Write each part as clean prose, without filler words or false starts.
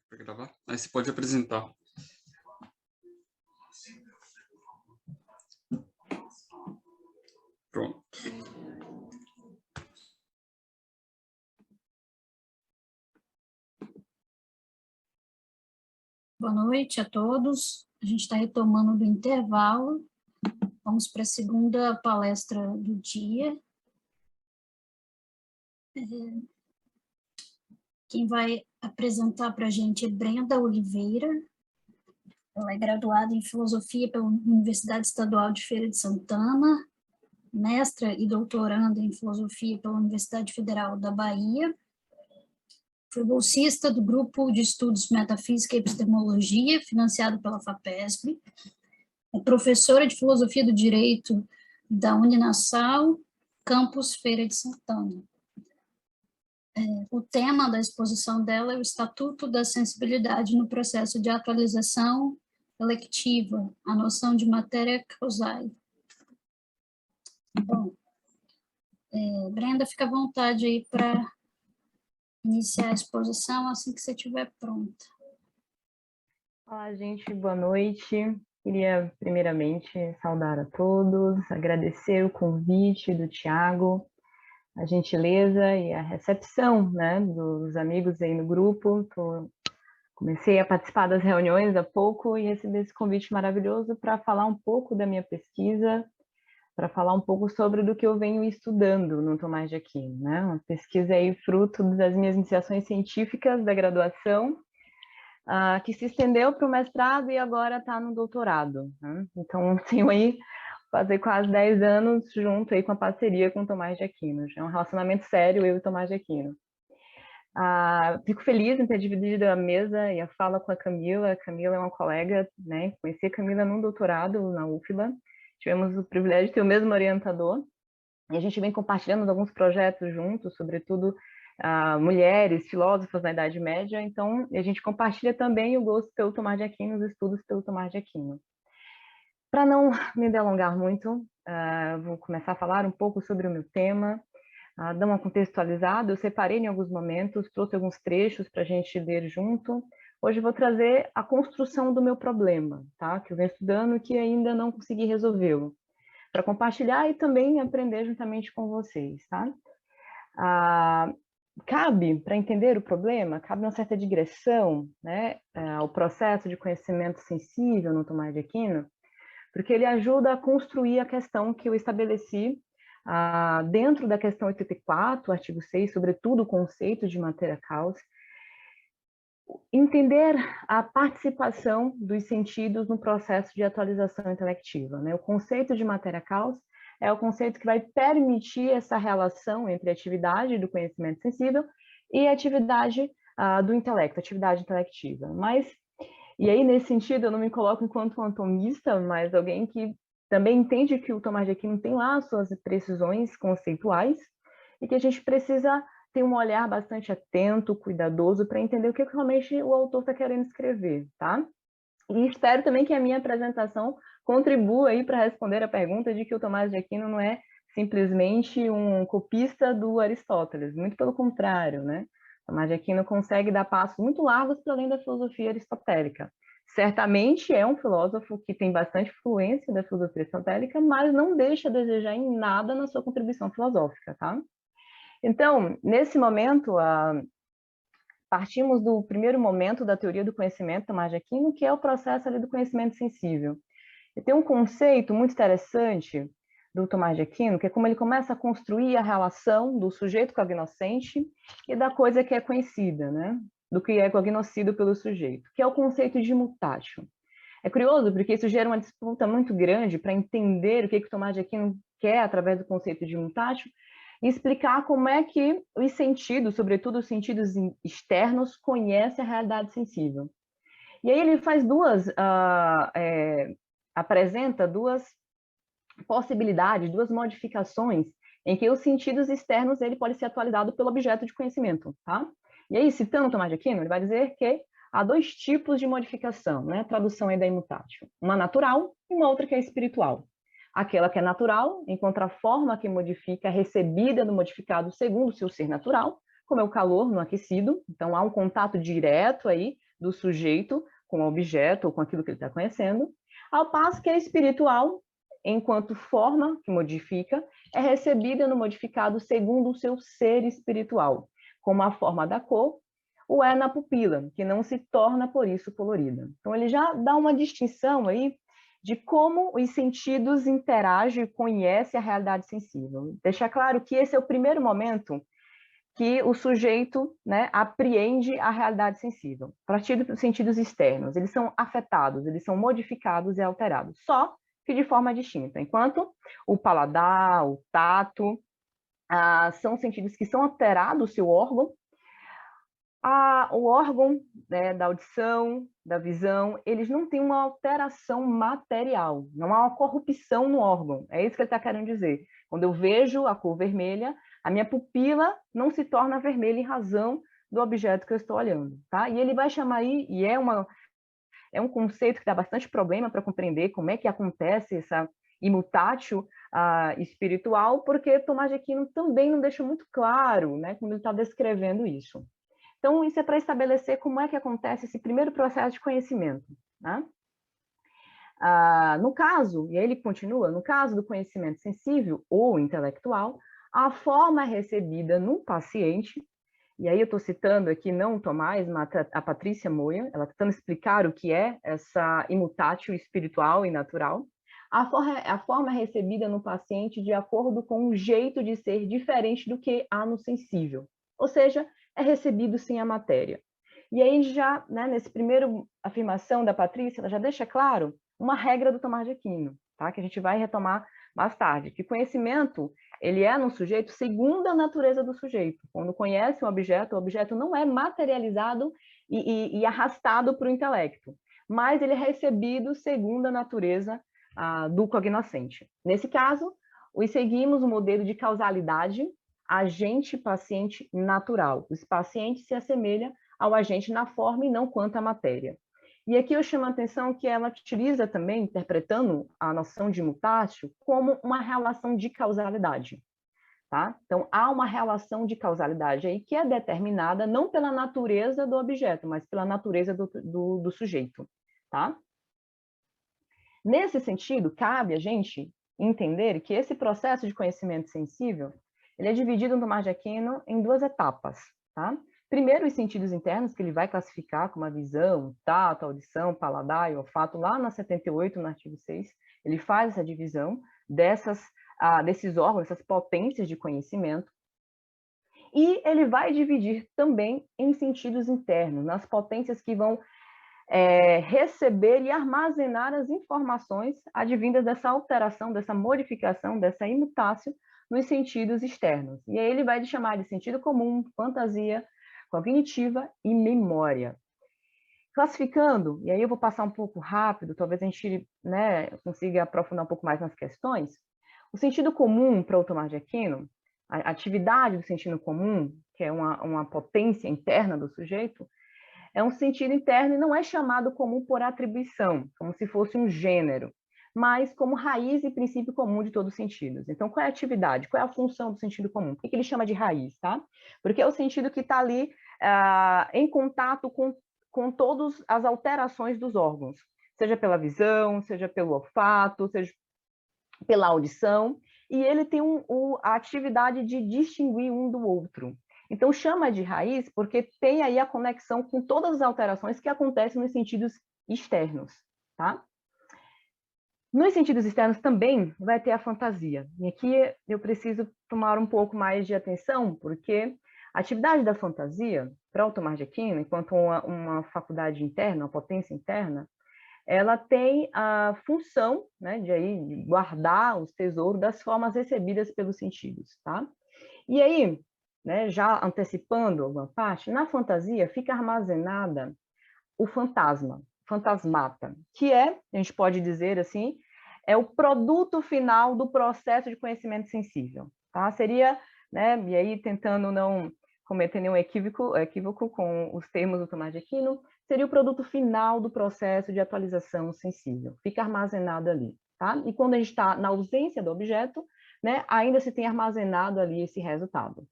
Para gravar? Aí você pode apresentar. Pronto. Boa noite a todos. A gente está retomando do intervalo. Vamos para a segunda palestra do dia. Quem vai apresentar para a gente é Brenda Oliveira. Ela é graduada em Filosofia pela Universidade Estadual de Feira de Santana, mestra e doutoranda em Filosofia pela Universidade Federal da Bahia. Foi bolsista do Grupo de Estudos Metafísica e Epistemologia, financiado pela FAPESP. É professora de Filosofia do Direito da Uninassal, campus Feira de Santana. O tema da exposição dela é o Estatuto da Sensibilidade no processo de atualização electiva, a noção de matéria causal. Bom, Brenda, fica à vontade aí para iniciar a exposição assim que você estiver pronta. Olá, gente, boa noite. Queria, primeiramente, saudar a todos, agradecer o convite do Tiago, a gentileza e a recepção, né, dos amigos aí no grupo. Comecei a participar das reuniões há pouco e recebi esse convite maravilhoso para falar um pouco da minha pesquisa, para falar um pouco sobre do que eu venho estudando no Tomás de Aquino, né? Uma pesquisa aí fruto das minhas iniciações científicas da graduação, que se estendeu para o mestrado e agora está no doutorado, né? Então, tenho aí quase 10 anos junto aí com a parceria com o Tomás de Aquino. É um relacionamento sério, eu e o Tomás de Aquino. Fico feliz em ter dividido a mesa e a fala com a Camila. A Camila é uma colega, né? Conheci a Camila num doutorado na UFBA. Tivemos o privilégio de ter o mesmo orientador. E a gente vem compartilhando alguns projetos juntos, sobretudo mulheres, filósofas na Idade Média. Então, a gente compartilha também o gosto pelo Tomás de Aquino, os estudos pelo Tomás de Aquino. Para não me delongar muito, vou começar a falar um pouco sobre o meu tema, dar uma contextualizada. Eu separei em alguns momentos, trouxe alguns trechos para a gente ler junto. Hoje vou trazer a construção do meu problema, tá? Que eu venho estudando e que ainda não consegui resolvê-lo, para compartilhar e também aprender juntamente com vocês, tá? Cabe, para entender o problema, cabe uma certa digressão, né, ao processo de conhecimento sensível no Tomás de Aquino, porque ele ajuda a construir a questão que eu estabeleci dentro da questão 84, artigo 6, sobretudo o conceito de matéria causa, entender a participação dos sentidos no processo de atualização intelectiva, né? O conceito de matéria causa é o conceito que vai permitir essa relação entre a atividade do conhecimento sensível e a atividade do intelecto, atividade intelectiva. E aí, nesse sentido, eu não me coloco enquanto um atomista, mas alguém que também entende que o Tomás de Aquino tem lá as suas precisões conceituais e que a gente precisa ter um olhar bastante atento, cuidadoso, para entender o que realmente o autor está querendo escrever, tá? E espero também que a minha apresentação contribua aí para responder a pergunta de que o Tomás de Aquino não é simplesmente um copista do Aristóteles, muito pelo contrário, né? Tomás de Aquino consegue dar passos muito largos para além da filosofia aristotélica. Certamente é um filósofo que tem bastante influência da filosofia aristotélica, mas não deixa a desejar em nada na sua contribuição filosófica, tá? Então, nesse momento, partimos do primeiro momento da teoria do conhecimento, Tomás de Aquino, que é o processo ali do conhecimento sensível. E tem um conceito muito interessante do Tomás de Aquino, que é como ele começa a construir a relação do sujeito cognoscente e da coisa que é conhecida, né? Do que é cognoscido pelo sujeito, que é o conceito de mutatio. É curioso, porque isso gera uma disputa muito grande para entender o que o Tomás de Aquino quer através do conceito de mutatio e explicar como é que os sentidos, sobretudo os sentidos externos, conhecem a realidade sensível. E aí ele faz apresenta duas possibilidades, duas modificações em que os sentidos externos ele pode ser atualizado pelo objeto de conhecimento, tá? E aí, citando Tomás de Aquino, ele vai dizer que há dois tipos de modificação, né? Tradução aí da Immutatio. Uma natural e uma outra que é espiritual. Aquela que é natural, enquanto a forma que modifica é recebida no modificado segundo o seu ser natural, como é o calor no aquecido. Então, há um contato direto aí do sujeito com o objeto ou com aquilo que ele está conhecendo, ao passo que a espiritual, enquanto forma que modifica, é recebida no modificado segundo o seu ser espiritual, como a forma da cor, ou é na pupila, que não se torna por isso colorida. Então ele já dá uma distinção aí de como os sentidos interagem e conhecem a realidade sensível. Deixa claro que esse é o primeiro momento que o sujeito, né, apreende a realidade sensível. A partir dos sentidos externos, eles são afetados, eles são modificados e alterados, só que de forma distinta. Enquanto o paladar, o tato, são sentidos que são alterados, o seu órgão, o órgão, né, da audição, da visão, eles não têm uma alteração material, não há uma corrupção no órgão. É isso que ele está querendo dizer. Quando eu vejo a cor vermelha, a minha pupila não se torna vermelha em razão do objeto que eu estou olhando, tá? E ele vai chamar aí, e é um conceito que dá bastante problema para compreender como é que acontece essa imutatio espiritual, porque Tomás de Aquino também não deixa muito claro, né, como ele está descrevendo isso. Então, isso é para estabelecer como é que acontece esse primeiro processo de conhecimento, né? No caso, e aí ele continua, no caso do conhecimento sensível ou intelectual, a forma é recebida no paciente, e aí eu estou citando aqui não o Tomás, mas a Patrícia Moya, ela tentando explicar o que é essa imutatio espiritual e natural. A forma é recebida no paciente de acordo com um jeito de ser diferente do que há no sensível, ou seja, é recebido sem a matéria. E aí já, né, nesse primeiro afirmação da Patrícia, ela já deixa claro uma regra do Tomás de Aquino, tá? Que a gente vai retomar mais tarde, que conhecimento, ele é no sujeito segundo a natureza do sujeito. Quando conhece um objeto, o objeto não é materializado e arrastado para o intelecto, mas ele é recebido segundo a natureza do cognoscente. Nesse caso, seguimos o modelo de causalidade agente-paciente natural. Os pacientes se assemelham ao agente na forma e não quanto à matéria. E aqui eu chamo a atenção que ela utiliza também, interpretando a noção de mutácio, como uma relação de causalidade. Tá? Então, há uma relação de causalidade aí que é determinada não pela natureza do objeto, mas pela natureza do sujeito. Tá? Nesse sentido, cabe a gente entender que esse processo de conhecimento sensível ele é dividido no Tomás de Aquino em duas etapas. Tá? Primeiro, os sentidos internos, que ele vai classificar como a visão, tato, audição, paladar e olfato, lá na 78, no artigo 6, ele faz essa divisão desses órgãos, essas potências de conhecimento, e ele vai dividir também em sentidos internos, nas potências que vão receber e armazenar as informações advindas dessa alteração, dessa modificação, dessa imutácio nos sentidos externos. E aí ele vai chamar de sentido comum, fantasia, cognitiva e memória. Classificando, e aí eu vou passar um pouco rápido, talvez a gente, né, consiga aprofundar um pouco mais nas questões. O sentido comum para o Tomás de Aquino, a atividade do sentido comum, que é uma potência interna do sujeito, é um sentido interno e não é chamado comum por atribuição, como se fosse um gênero, mas como raiz e princípio comum de todos os sentidos. Então, qual é a atividade? Qual é a função do sentido comum? Por que ele chama de raiz? Tá? Porque é o sentido que está ali em contato com todas as alterações dos órgãos, seja pela visão, seja pelo olfato, seja pela audição, e ele tem a atividade de distinguir um do outro. Então, chama de raiz porque tem aí a conexão com todas as alterações que acontecem nos sentidos externos, tá? Nos sentidos externos também vai ter a fantasia. E aqui eu preciso tomar um pouco mais de atenção, porque a atividade da fantasia, para o Tomás de Aquino, enquanto uma faculdade interna, uma potência interna, ela tem a função, né, de guardar os tesouros das formas recebidas pelos sentidos, tá? E aí, né, já antecipando alguma parte, na fantasia fica armazenada o fantasma, fantasmata, que a gente pode dizer assim, é o produto final do processo de conhecimento sensível, tá? Seria, né, e aí tentando não cometer nenhum equívoco com os termos do Tomás de Aquino, seria o produto final do processo de atualização sensível, fica armazenado ali, tá? E quando a gente está na ausência do objeto, né, ainda se tem armazenado ali esse resultado.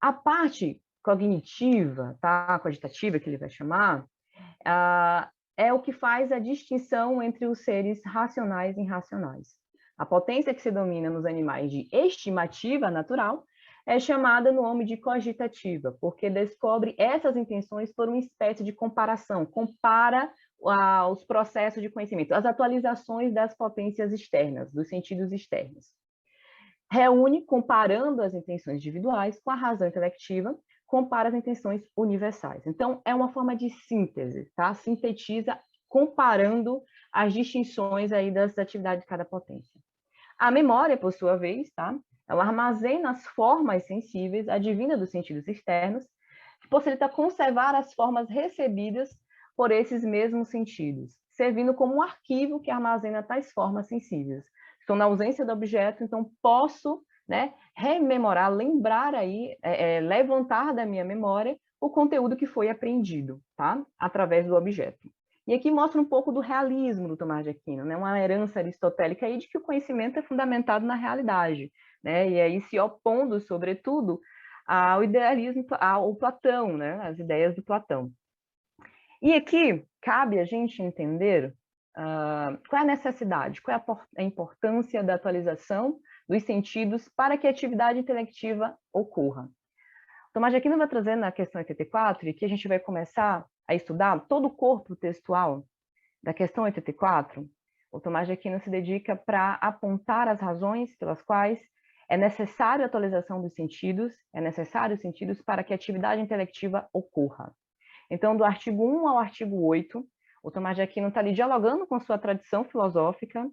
A parte cognitiva, tá? Cogitativa, que ele vai chamar, é o que faz a distinção entre os seres racionais e irracionais. A potência que se domina nos animais de estimativa natural é chamada no homem de cogitativa, porque descobre essas intenções por uma espécie de comparação, compara os processos de conhecimento, as atualizações das potências externas, dos sentidos externos. Reúne, comparando as intenções individuais com a razão intelectiva, compara as intenções universais. Então, é uma forma de síntese, tá? Sintetiza comparando as distinções aí das atividades de cada potência. A memória, por sua vez, tá? Ela armazena as formas sensíveis, advinda dos sentidos externos, que possibilita conservar as formas recebidas por esses mesmos sentidos, servindo como um arquivo que armazena tais formas sensíveis. Estou na ausência do objeto, então posso, né, rememorar, lembrar aí, levantar da minha memória o conteúdo que foi aprendido, tá? Através do objeto. E aqui mostra um pouco do realismo do Tomás de Aquino, né? Uma herança aristotélica aí de que o conhecimento é fundamentado na realidade, né? E aí se opondo, sobretudo, ao idealismo, ao Platão, né? As ideias do Platão. E aqui cabe a gente entender qual é a necessidade, qual é a importância da atualização dos sentidos para que a atividade intelectiva ocorra. Tomás de Aquino vai trazer na questão 84, e que a gente vai começar a estudar todo o corpo textual da questão 84, o Tomás de Aquino se dedica para apontar as razões pelas quais é necessário a atualização dos sentidos, é necessário os sentidos para que a atividade intelectiva ocorra. Então, do artigo 1 ao artigo 8, o Tomás de Aquino está ali dialogando com sua tradição filosófica,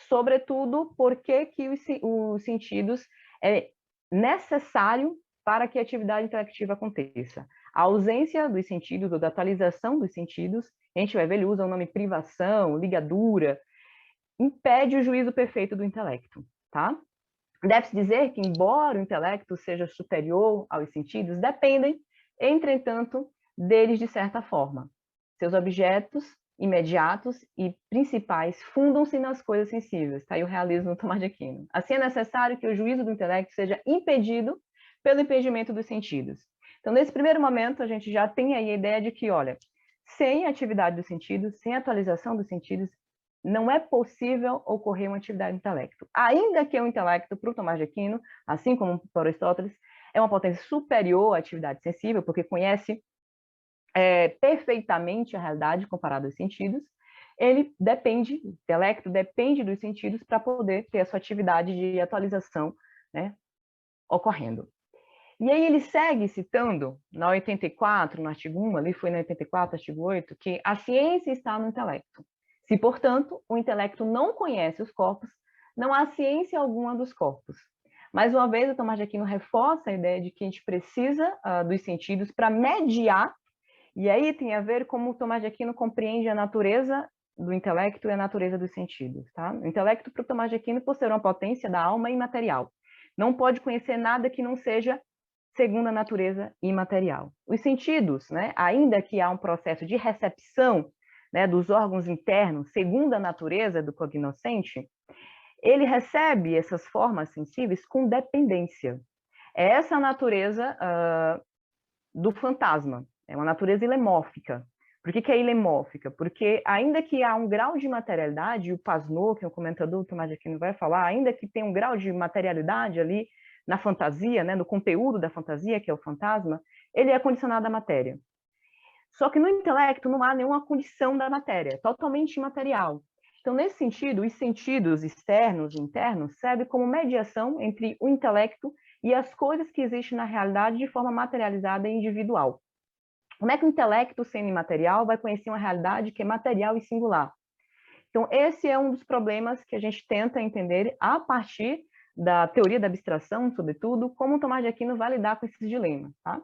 sobretudo porque os sentidos é necessário para que a atividade intelectiva aconteça. A ausência dos sentidos, ou da atualização dos sentidos, a gente vai ver, ele usa o nome privação, ligadura, impede o juízo perfeito do intelecto, tá? Deve-se dizer que, embora o intelecto seja superior aos sentidos, dependem, entretanto, deles de certa forma. Seus objetos imediatos e principais fundam-se nas coisas sensíveis, tá aí o realismo do Tomás de Aquino. Assim é necessário que o juízo do intelecto seja impedido pelo impedimento dos sentidos. Então, nesse primeiro momento, a gente já tem aí a ideia de que, olha, sem a atividade dos sentidos, sem a atualização dos sentidos, não é possível ocorrer uma atividade de intelecto. Ainda que o intelecto, para o Tomás de Aquino, assim como para Aristóteles, é uma potência superior à atividade sensível, porque conhece perfeitamente a realidade comparada aos sentidos, ele depende, o intelecto depende dos sentidos para poder ter a sua atividade de atualização, né, ocorrendo. E aí ele segue citando, na 84, no artigo 1, ali foi na 84, artigo 8, que a ciência está no intelecto. Se, portanto, o intelecto não conhece os corpos, não há ciência alguma dos corpos. Mais uma vez, o Tomás de Aquino reforça a ideia de que a gente precisa dos sentidos para mediar, e aí tem a ver como o Tomás de Aquino compreende a natureza do intelecto e a natureza dos sentidos. Tá? O intelecto, para o Tomás de Aquino, por ser uma potência da alma imaterial, não pode conhecer nada que não seja segundo a natureza imaterial. Os sentidos, né, ainda que há um processo de recepção, né, dos órgãos internos, segundo a natureza do cognoscente, ele recebe essas formas sensíveis com dependência. É essa a natureza do fantasma, é uma natureza ilemórfica. Por que é ilemórfica? Porque ainda que há um grau de materialidade, e o Pasnot, que é um comentador do Tomás de Aquino, vai falar, ainda que tem um grau de materialidade ali na fantasia, né, no conteúdo da fantasia, que é o fantasma, ele é condicionado à matéria. Só que no intelecto não há nenhuma condição da matéria, é totalmente imaterial. Então, nesse sentido, os sentidos externos e internos servem como mediação entre o intelecto e as coisas que existem na realidade de forma materializada e individual. Como é que o intelecto, sendo imaterial, vai conhecer uma realidade que é material e singular? Então, esse é um dos problemas que a gente tenta entender a partir da teoria da abstração, sobretudo, como o Tomás de Aquino vai lidar com esses dilemas. Tá?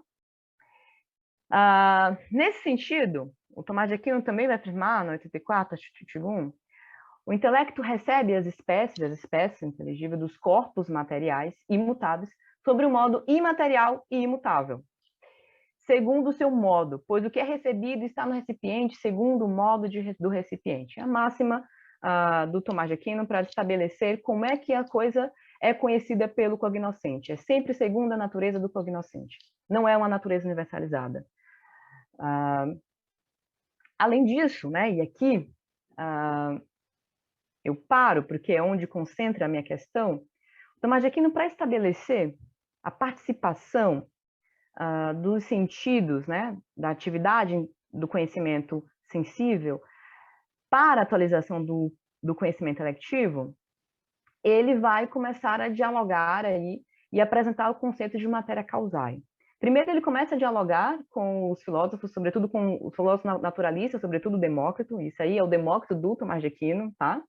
Nesse sentido, o Tomás de Aquino também vai afirmar, no 84, artigo 1, o intelecto recebe as espécies inteligíveis dos corpos materiais imutáveis sobre o modo imaterial e imutável, segundo o seu modo, pois o que é recebido está no recipiente segundo o modo do recipiente. A máxima do Tomás de Aquino para estabelecer como é que a coisa é conhecida pelo cognoscente, é sempre segundo a natureza do cognoscente, não é uma natureza universalizada. Além disso, né, e aqui eu paro, porque é onde concentra a minha questão, Tomás de Aquino, para estabelecer a participação dos sentidos, né, da atividade do conhecimento sensível para a atualização do conhecimento electivo, ele vai começar a dialogar aí e apresentar o conceito de matéria causae. Primeiro, ele começa a dialogar com os filósofos, sobretudo com os filósofos naturalistas, sobretudo Demócrito, isso aí é o Demócrito do Tomás de Aquino, tá?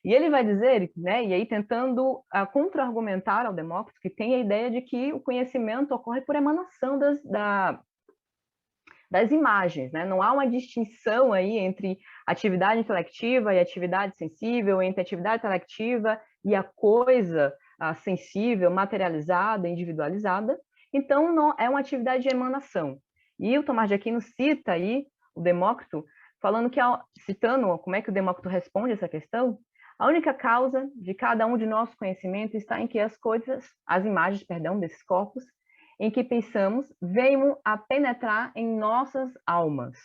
E ele vai dizer, né, e aí tentando contra-argumentar ao Demócrito, que tem a ideia de que o conhecimento ocorre por emanação das imagens, né? Não há uma distinção aí entre atividade intelectiva e atividade sensível, entre atividade intelectiva e a coisa sensível, materializada, individualizada. Então, não, é uma atividade de emanação. E o Tomás de Aquino cita aí o Demócrito, falando que, citando como é que o Demócrito responde essa questão, a única causa de cada um de nosso conhecimento está em que as coisas, as imagens, perdão, desses corpos, em que pensamos, venham a penetrar em nossas almas,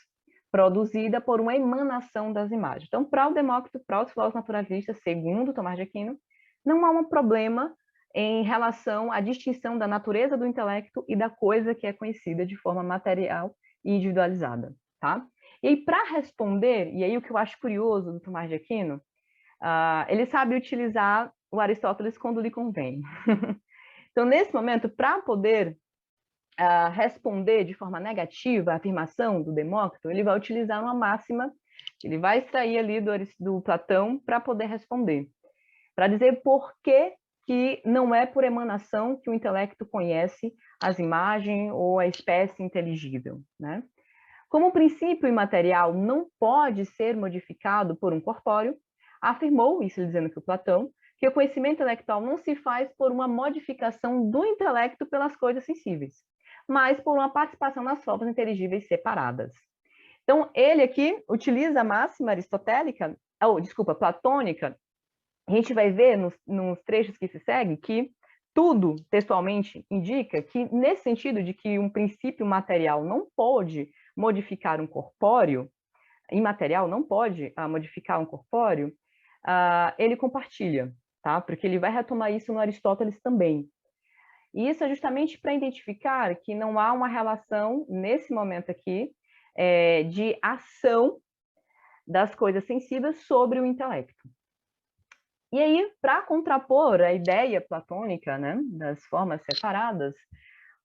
produzida por uma emanação das imagens. Então, para o Demócrito, para os filósofos naturalistas, segundo Tomás de Aquino, não há um problema em relação à distinção da natureza do intelecto e da coisa que é conhecida de forma material e individualizada, tá? E para responder, e aí o que eu acho curioso do Tomás de Aquino, ele sabe utilizar o Aristóteles quando lhe convém. Então, nesse momento, para poder responder de forma negativa a afirmação do Demócrito, ele vai utilizar uma máxima, ele vai extrair ali do Platão para poder responder, para dizer por que não é por emanação que o intelecto conhece as imagens ou a espécie inteligível, né? Como o princípio imaterial não pode ser modificado por um corpóreo, afirmou, isso dizendo que o Platão, que o conhecimento intelectual não se faz por uma modificação do intelecto pelas coisas sensíveis, mas por uma participação nas formas inteligíveis separadas. Então, ele aqui utiliza a máxima aristotélica, platônica. A gente vai ver nos trechos que se seguem que tudo, textualmente, indica que, nesse sentido de que um princípio material não pode modificar um corpóreo, imaterial não pode modificar um corpóreo, ele compartilha, tá? Porque ele vai retomar isso no Aristóteles também. E isso é justamente para identificar que não há uma relação, nesse momento aqui, de ação das coisas sensíveis sobre o intelecto. E aí, para contrapor a ideia platônica, né, das formas separadas,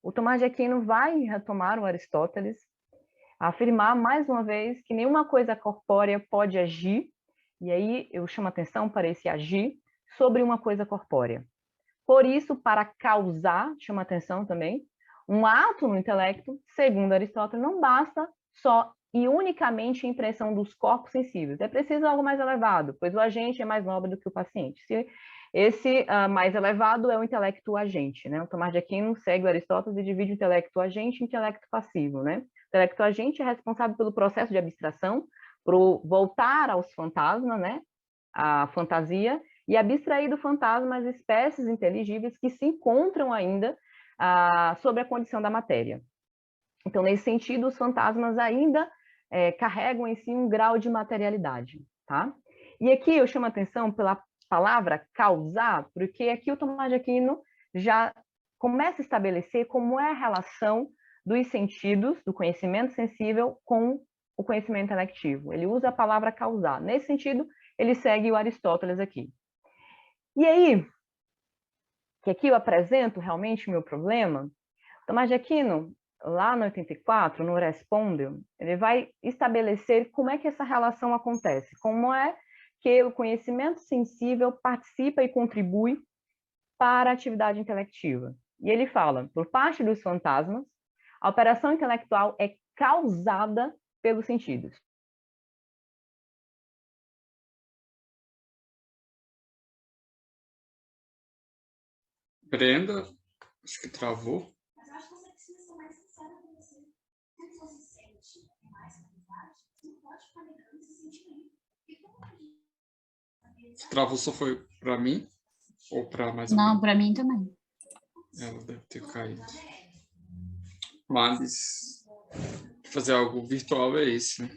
o Tomás de Aquino vai retomar o Aristóteles, afirmar mais uma vez que nenhuma coisa corpórea pode agir, e aí eu chamo a atenção para esse agir, sobre uma coisa corpórea. Por isso, para causar, chama atenção também, um ato no intelecto, segundo Aristóteles, não basta só e unicamente a impressão dos corpos sensíveis. É preciso algo mais elevado, pois o agente é mais nobre do que o paciente. Esse mais elevado é o intelecto agente, né? O Tomás de Aquino segue o Aristóteles e divide o intelecto agente e o intelecto passivo, né? O intelecto agente é responsável pelo processo de abstração, por voltar aos fantasmas, né? A fantasia, e abstrair do fantasma as espécies inteligíveis que se encontram ainda sobre a condição da matéria. Então, nesse sentido, os fantasmas ainda carregam em si um grau de materialidade, tá? E aqui eu chamo a atenção pela palavra causar, porque aqui o Tomás de Aquino já começa a estabelecer como é a relação dos sentidos, do conhecimento sensível, com o conhecimento intelectivo. Ele usa a palavra causar. Nesse sentido, ele segue o Aristóteles aqui. E aí, que aqui eu apresento realmente o meu problema, Tomás de Aquino, lá no 84, no Respondeu, ele vai estabelecer como é que essa relação acontece, como é que o conhecimento sensível participa e contribui para a atividade intelectiva. E ele fala, por parte dos fantasmas, a operação intelectual é causada pelos sentidos. Brenda, acho que travou. Mas eu acho que você precisa ser mais sincera com você. Se você se sente mais qualidade, você não pode ficar negando esse sentimento. E como a gente... Se travou só foi para mim. Ou para mais ou Não, menos? para mim também. Ela deve ter caído. Mas fazer algo virtual é isso, né?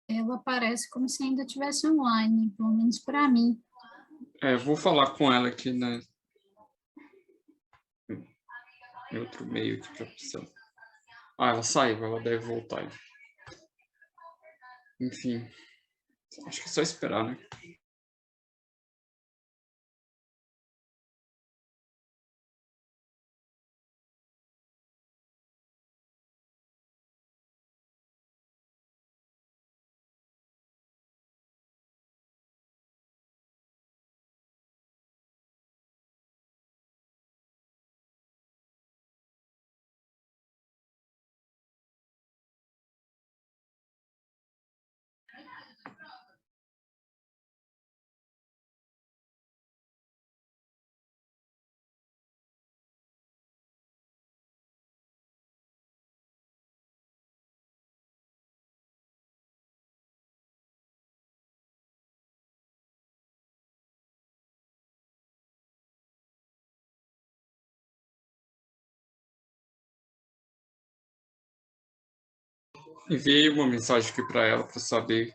Ela parece como se ainda estivesse online, pelo menos para mim. Vou falar com ela aqui, né? Em outro meio aqui para precisar. Ela saiu, ela deve voltar. Enfim, acho que é só esperar, né? Enviei uma mensagem aqui para ela para saber.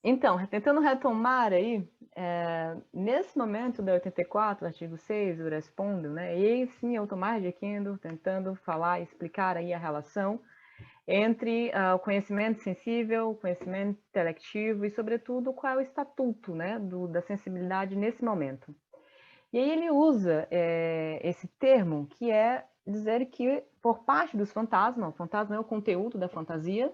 Então, tentando retomar aí, nesse momento da 84, artigo 6, eu respondo, né? E aí sim, eu Tomás de Aquino tentando falar, explicar aí a relação entre o conhecimento sensível, o conhecimento intelectivo e, sobretudo, qual é o estatuto, né, da sensibilidade nesse momento. E aí ele usa esse termo, que é dizer que, por parte dos fantasmas, o fantasma é o conteúdo da fantasia,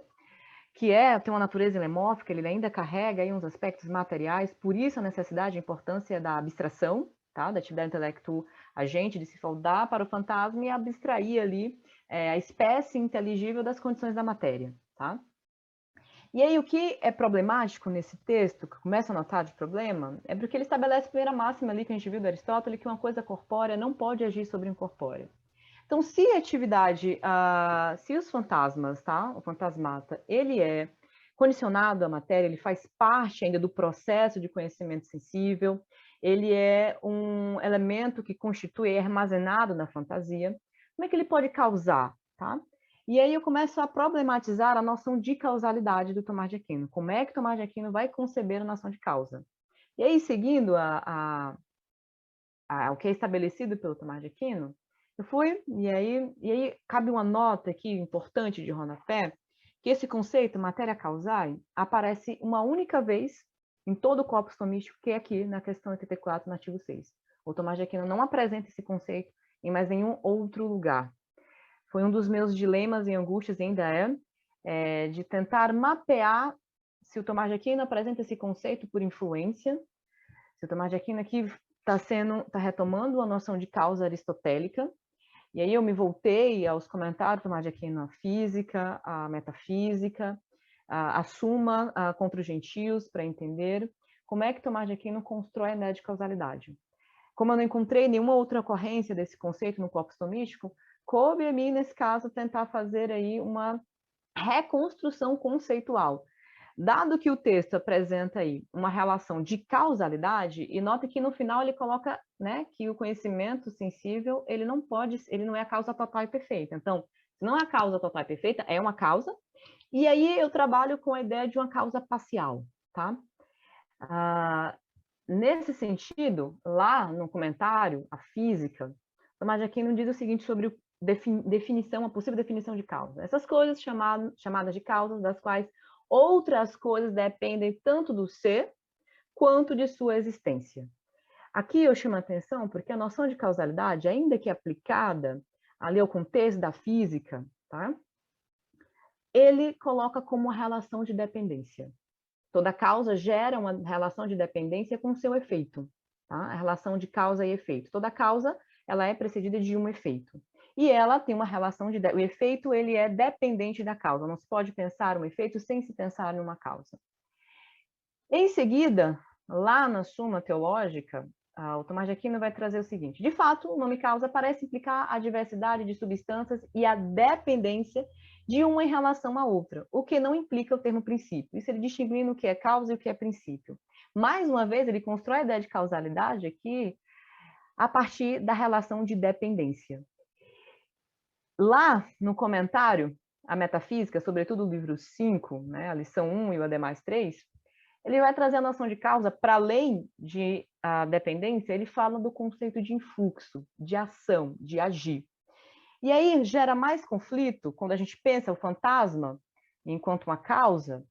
que tem uma natureza elemórfica, ele ainda carrega aí uns aspectos materiais, por isso a necessidade e a importância da abstração, tá? Da atividade intelecto agente, de se foldar para o fantasma e abstrair ali a espécie inteligível das condições da matéria, tá? E aí o que é problemático nesse texto, que começa a notar de problema, é porque ele estabelece a primeira máxima ali que a gente viu do Aristóteles, que uma coisa corpórea não pode agir sobre incorpórea. Então, se a atividade, se os fantasmas, tá? O fantasmata, ele é condicionado à matéria, ele faz parte ainda do processo de conhecimento sensível, ele é um elemento que constitui, é armazenado na fantasia, como é que ele pode causar, tá? E aí eu começo a problematizar a noção de causalidade do Tomás de Aquino. Como é que Tomás de Aquino vai conceber a noção de causa? E aí, seguindo o que é estabelecido pelo Tomás de Aquino, eu fui, e aí cabe uma nota aqui importante de rodapé, que esse conceito, matéria causal, aparece uma única vez em todo o corpus tomístico, que é aqui na questão 84, no artigo 6. O Tomás de Aquino não apresenta esse conceito em mais nenhum outro lugar. Foi um dos meus dilemas e angústias, e ainda de tentar mapear se o Tomás de Aquino apresenta esse conceito por influência, se o Tomás de Aquino aqui está retomando a noção de causa aristotélica, e aí eu me voltei aos comentários do Tomás de Aquino, a física, a metafísica, a Suma contra os gentios, para entender como é que Tomás de Aquino constrói a ideia de causalidade. Como eu não encontrei nenhuma outra ocorrência desse conceito no corpus tomístico, coube a mim, nesse caso, tentar fazer aí uma reconstrução conceitual. Dado que o texto apresenta aí uma relação de causalidade, e nota que no final ele coloca, né, que o conhecimento sensível, ele não é a causa total e perfeita. Então, se não é a causa total e perfeita, é uma causa, e aí eu trabalho com a ideia de uma causa parcial, tá? Nesse sentido, lá no comentário, a física, Tomás de Aquino diz o seguinte sobre a possível definição de causa. Essas coisas chamadas de causas, das quais outras coisas dependem tanto do ser quanto de sua existência. Aqui eu chamo a atenção porque a noção de causalidade, ainda que aplicada ali ao contexto da física, tá? Ele coloca como uma relação de dependência. Toda causa gera uma relação de dependência com seu efeito, tá? A relação de causa e efeito. Toda causa, ela é precedida de um efeito. E ela tem uma relação de... O efeito, ele é dependente da causa. Não se pode pensar um efeito sem se pensar numa causa. Em seguida, lá na Suma Teológica, o Tomás de Aquino vai trazer o seguinte: de fato, o nome causa parece implicar a diversidade de substâncias e a dependência de uma em relação à outra, o que não implica o termo princípio. Isso ele distinguindo o que é causa e o que é princípio. Mais uma vez, ele constrói a ideia de causalidade aqui a partir da relação de dependência. Lá no comentário, a metafísica, sobretudo o livro 5, né, a lição 1 e o Ademais 3, ele vai trazer a noção de causa para além de dependência, ele fala do conceito de influxo, de ação, de agir. E aí gera mais conflito quando a gente pensa o fantasma enquanto uma causa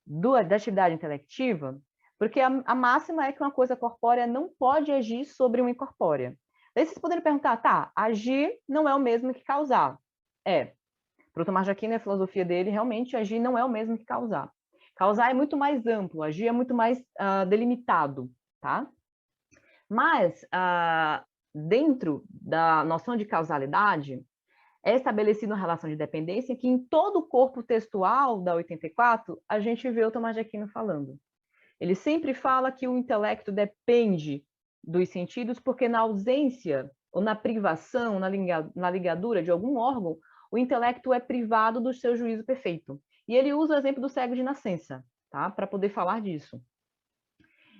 da atividade intelectiva, porque a máxima é que uma coisa corpórea não pode agir sobre uma incorpórea. Daí vocês poderiam perguntar, tá, agir não é o mesmo que causar. Para o Tomás de Aquino, a filosofia dele, realmente agir não é o mesmo que causar. Causar é muito mais amplo, agir é muito mais delimitado, tá? Mas, dentro da noção de causalidade, é estabelecida uma relação de dependência que em todo o corpo textual da 84, a gente vê o Tomás de Aquino falando. Ele sempre fala que o intelecto depende dos sentidos, porque na ausência ou na privação, na ligadura de algum órgão, o intelecto é privado do seu juízo perfeito. E ele usa o exemplo do cego de nascença, tá? Para poder falar disso.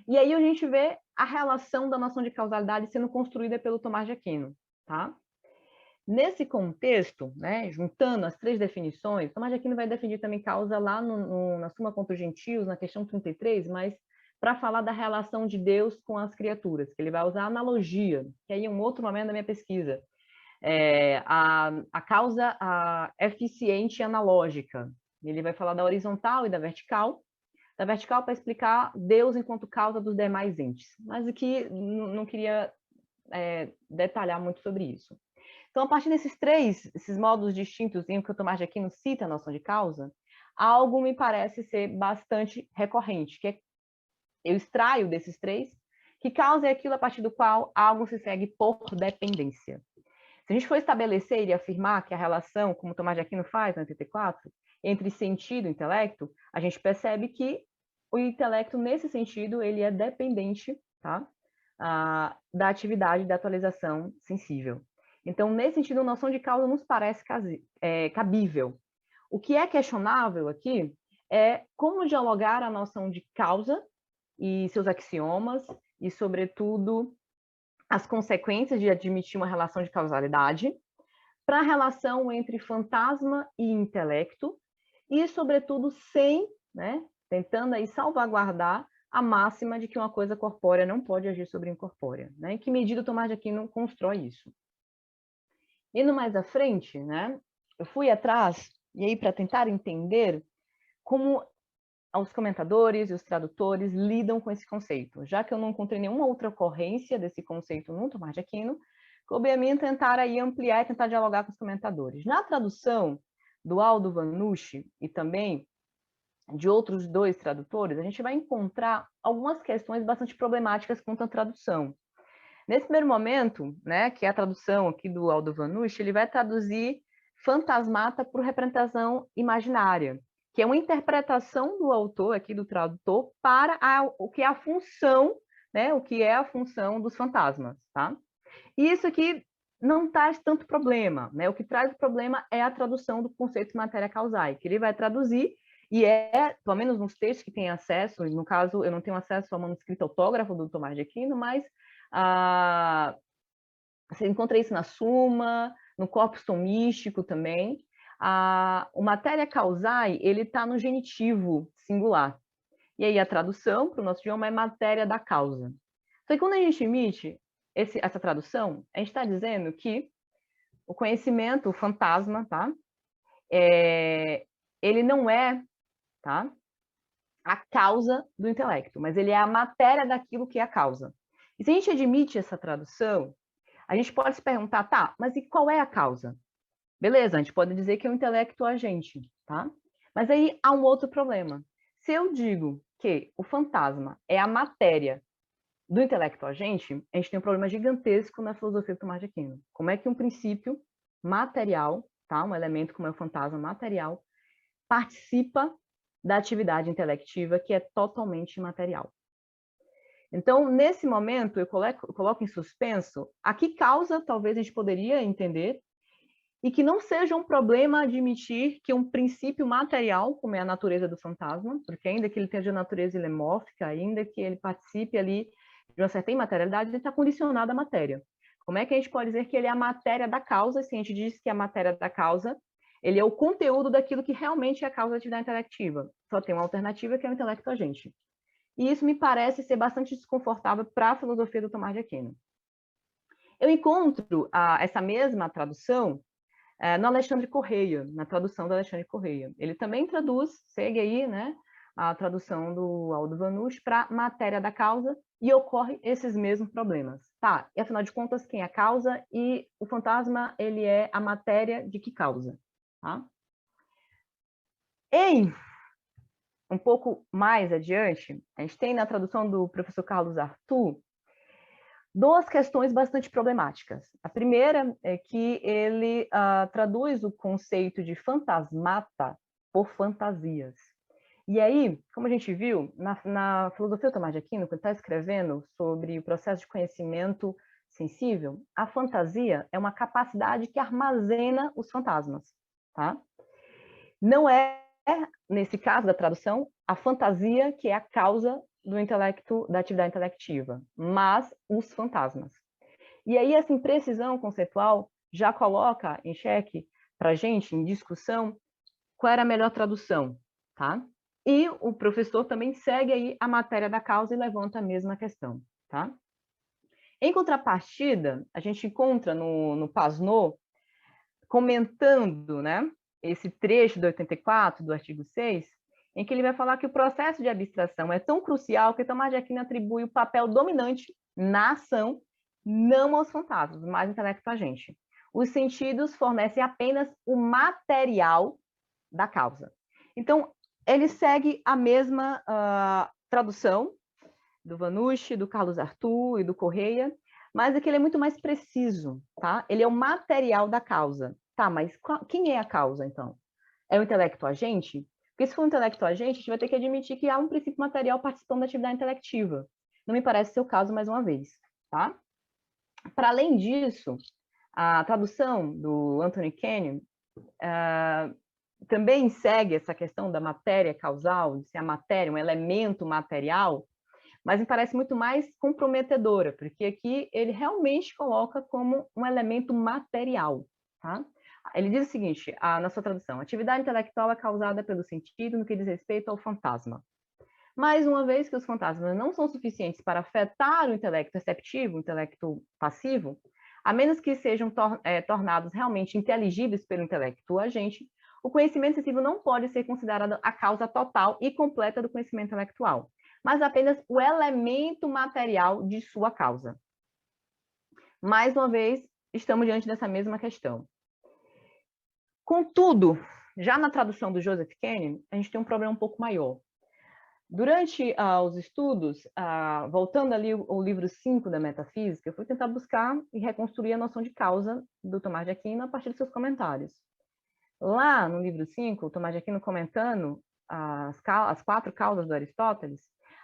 E aí a gente vê a relação da noção de causalidade sendo construída pelo Tomás de Aquino, tá? Nesse contexto, né, juntando as três definições, Tomás de Aquino vai definir também causa lá na Suma contra os Gentios, na questão 33, mas para falar da relação de Deus com as criaturas, que ele vai usar a analogia, que aí é um outro momento da minha pesquisa. A causa eficiente e analógica. Ele vai falar da horizontal e da vertical para explicar Deus enquanto causa dos demais entes. Mas aqui não queria detalhar muito sobre isso. Então, a partir esses modos distintos em que o Tomás de Aquino cita a noção de causa, algo me parece ser bastante recorrente, que eu extraio desses três, que causa é aquilo a partir do qual algo se segue por dependência. Se a gente for estabelecer e afirmar que a relação, como Tomás de Aquino faz no 84, entre sentido e intelecto, a gente percebe que o intelecto, nesse sentido, ele é dependente, tá? Da atividade da atualização sensível. Então, nesse sentido, a noção de causa nos parece cabível. O que é questionável aqui é como dialogar a noção de causa e seus axiomas, e, sobretudo, as consequências de admitir uma relação de causalidade para a relação entre fantasma e intelecto, e, sobretudo, tentando aí salvaguardar a máxima de que uma coisa corpórea não pode agir sobre a incorpórea. Em que medida o Tomás de Aquino constrói isso? Indo mais à frente, eu fui atrás, e aí para tentar entender como os comentadores e os tradutores lidam com esse conceito. Já que eu não encontrei nenhuma outra ocorrência desse conceito no Tomás de Aquino, coube a mim tentar aí ampliar e tentar dialogar com os comentadores. Na tradução do Aldo Vanucci e também de outros dois tradutores, a gente vai encontrar algumas questões bastante problemáticas quanto à tradução. Nesse primeiro momento, que é a tradução aqui do Aldo Vanucci, ele vai traduzir fantasmata por representação imaginária, que é uma interpretação do autor, aqui do tradutor, para o que é a função, o que é a função dos fantasmas, tá? E isso aqui não traz tanto problema, O que traz o problema é a tradução do conceito de matéria causal, que ele vai traduzir, e pelo menos nos textos que tem acesso, no caso, eu não tenho acesso ao manuscrito autógrafo do Tomás de Aquino, mas você encontra isso na Suma, no Corpus Tomístico também. O matéria causai, ele está no genitivo singular. E aí a tradução para o nosso idioma é matéria da causa. Só que quando a gente emite essa tradução, a gente está dizendo que o conhecimento, o fantasma, tá? Ele não é, tá? A causa do intelecto, mas ele é a matéria daquilo que é a causa. E se a gente admite essa tradução, a gente pode se perguntar, tá, mas e qual é a causa? Beleza, a gente pode dizer que é o intelecto agente, tá? Mas aí há um outro problema. Se eu digo que o fantasma é a matéria do intelecto agente, a gente tem um problema gigantesco na filosofia do Tomás de Aquino. Como é que um princípio material, tá? Um elemento como é o fantasma material, participa da atividade intelectiva que é totalmente imaterial? Então, nesse momento, eu coloco em suspenso a que causa talvez a gente poderia entender e que não seja um problema admitir que um princípio material, como é a natureza do fantasma, porque ainda que ele tenha de natureza ilemórfica, ainda que ele participe ali de uma certa imaterialidade, ele está condicionado à matéria. Como é que a gente pode dizer que ele é a matéria da causa, se a gente diz que a matéria da causa, ele é o conteúdo daquilo que realmente é a causa da atividade intelectiva? Só tem uma alternativa, que é o intelecto agente. E isso me parece ser bastante desconfortável para a filosofia do Tomás de Aquino. Eu encontro essa mesma tradução no Alexandre Correia, na tradução do Alexandre Correia. Ele também segue aí, né, a tradução do Aldo Vanucci para matéria da causa, e ocorre esses mesmos problemas. Tá, e afinal de contas, quem é a causa? E o fantasma, ele é a matéria de que causa? Tá? Um pouco mais adiante, a gente tem na tradução do professor Carlos Arthur, duas questões bastante problemáticas. A primeira é que ele traduz o conceito de fantasmata por fantasias. E aí, como a gente viu, na filosofia do Tomás de Aquino, quando está escrevendo sobre o processo de conhecimento sensível, a fantasia é uma capacidade que armazena os fantasmas. Tá? Não é, nesse caso da tradução, a fantasia que é a causa do intelecto, da atividade intelectiva, mas os fantasmas. E aí essa imprecisão conceitual já coloca em xeque para a gente, em discussão, qual era a melhor tradução, tá? E o professor também segue aí a matéria da causa e levanta a mesma questão, tá? Em contrapartida, a gente encontra no Pasno, comentando, né, esse trecho do 84, do artigo 6, em que ele vai falar que o processo de abstração é tão crucial que Tomás de Aquino atribui o papel dominante na ação, não aos fantasmas, mas ao intelecto agente. Os sentidos fornecem apenas o material da causa. Então, ele segue a mesma tradução do Vanucci, do Carlos Arthur e do Correia, mas aqui ele é muito mais preciso, tá? Ele é o material da causa. Tá, mas quem é a causa, então? É o intelecto agente? Porque se for um intelecto agente, a gente vai ter que admitir que há um princípio material participando da atividade intelectiva. Não me parece ser o caso mais uma vez, tá? Para além disso, a tradução do Anthony Kenyon também segue essa questão da matéria causal, de ser a matéria um elemento material, mas me parece muito mais comprometedora, porque aqui ele realmente coloca como um elemento material, tá? Ele diz o seguinte, na sua tradução, a atividade intelectual é causada pelo sentido no que diz respeito ao fantasma. Mas uma vez que os fantasmas não são suficientes para afetar o intelecto receptivo, o intelecto passivo, a menos que sejam tornados realmente inteligíveis pelo intelecto agente, o conhecimento sensível não pode ser considerado a causa total e completa do conhecimento intelectual, mas apenas o elemento material de sua causa. Mais uma vez, estamos diante dessa mesma questão. Contudo, já na tradução do Joseph Kenyon, a gente tem um problema um pouco maior. Durante os estudos, voltando ali o livro 5 da Metafísica, eu fui tentar buscar e reconstruir a noção de causa do Tomás de Aquino a partir dos seus comentários. Lá no livro 5, o Tomás de Aquino comentando as 4 causas do Aristóteles,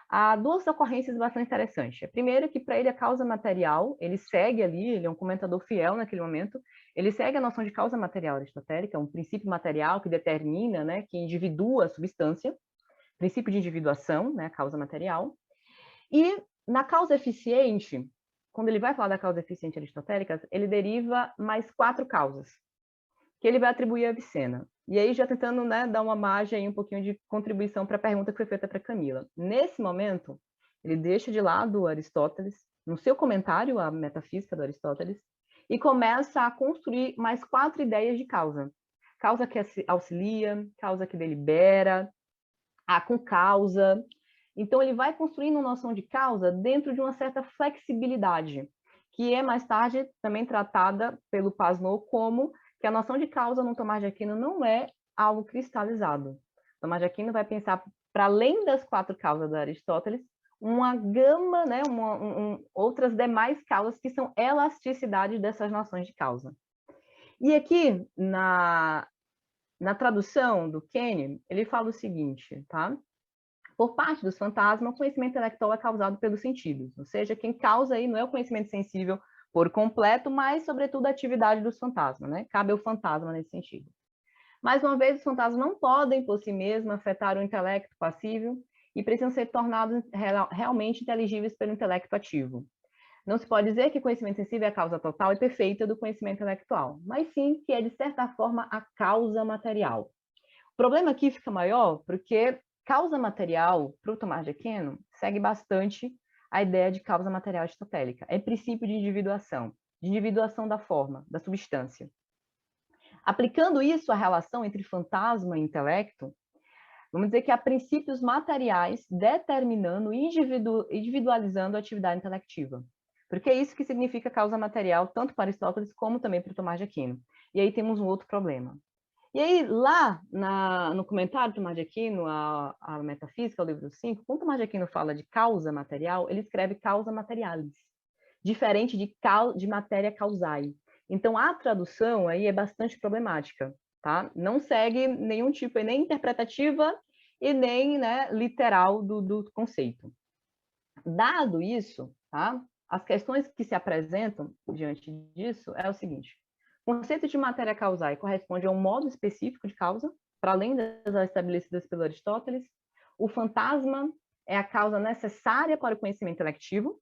há 2 ocorrências bastante interessantes. A primeira é que, para ele, a causa material, ele segue ali, ele é um comentador fiel naquele momento, ele segue a noção de causa material aristotélica, um princípio material que determina, né, que individua a substância, princípio de individuação, né, causa material. E na causa eficiente, quando ele vai falar da causa eficiente aristotélica, ele deriva mais 4 causas, que ele vai atribuir a Avicena. E aí, já tentando, né, dar uma margem, um pouquinho de contribuição para a pergunta que foi feita para Camila. Nesse momento, ele deixa de lado Aristóteles, no seu comentário, a metafísica do Aristóteles, e começa a construir mais 4 ideias de causa. Causa que auxilia, causa que delibera, a com causa. Então, ele vai construindo uma noção de causa dentro de uma certa flexibilidade, que é mais tarde também tratada pelo Pasnow como que a noção de causa no Tomás de Aquino não é algo cristalizado. Tomás de Aquino vai pensar, para além das 4 causas da Aristóteles, uma gama, né, outras demais causas que são elasticidade dessas noções de causa. E aqui, na tradução do Kenny, ele fala o seguinte, tá? Por parte dos fantasmas, o conhecimento intelectual é causado pelos sentidos, ou seja, quem causa aí não é o conhecimento sensível por completo, mas, sobretudo, a atividade dos fantasmas, né? Cabe ao fantasma nesse sentido. Mais uma vez, os fantasmas não podem, por si mesmos, afetar o intelecto passivo e precisam ser tornados realmente inteligíveis pelo intelecto ativo. Não se pode dizer que conhecimento sensível é a causa total e perfeita do conhecimento intelectual, mas sim que é, de certa forma, a causa material. O problema aqui fica maior porque causa material, para o Tomás de Aquino, segue bastante a ideia de causa material aristotélica. É princípio de individuação da forma, da substância. Aplicando isso à relação entre fantasma e intelecto, vamos dizer que há princípios materiais determinando e individualizando a atividade intelectiva. Porque é isso que significa causa material, tanto para Aristóteles como também para o Tomás de Aquino. E aí temos um outro problema. E aí, lá no comentário do Tomás de Aquino, a Metafísica, o livro 5, quando Tomás de Aquino fala de causa material, ele escreve causa materialis, diferente de matéria causae. Então, a tradução aí é bastante problemática, tá? Não segue nenhum tipo, nem interpretativa e nem, né, literal do conceito. Dado isso, tá? As questões que se apresentam diante disso é o seguinte: o conceito de matéria causae corresponde a um modo específico de causa, para além das estabelecidas pelo Aristóteles. O fantasma é a causa necessária para o conhecimento intelectivo.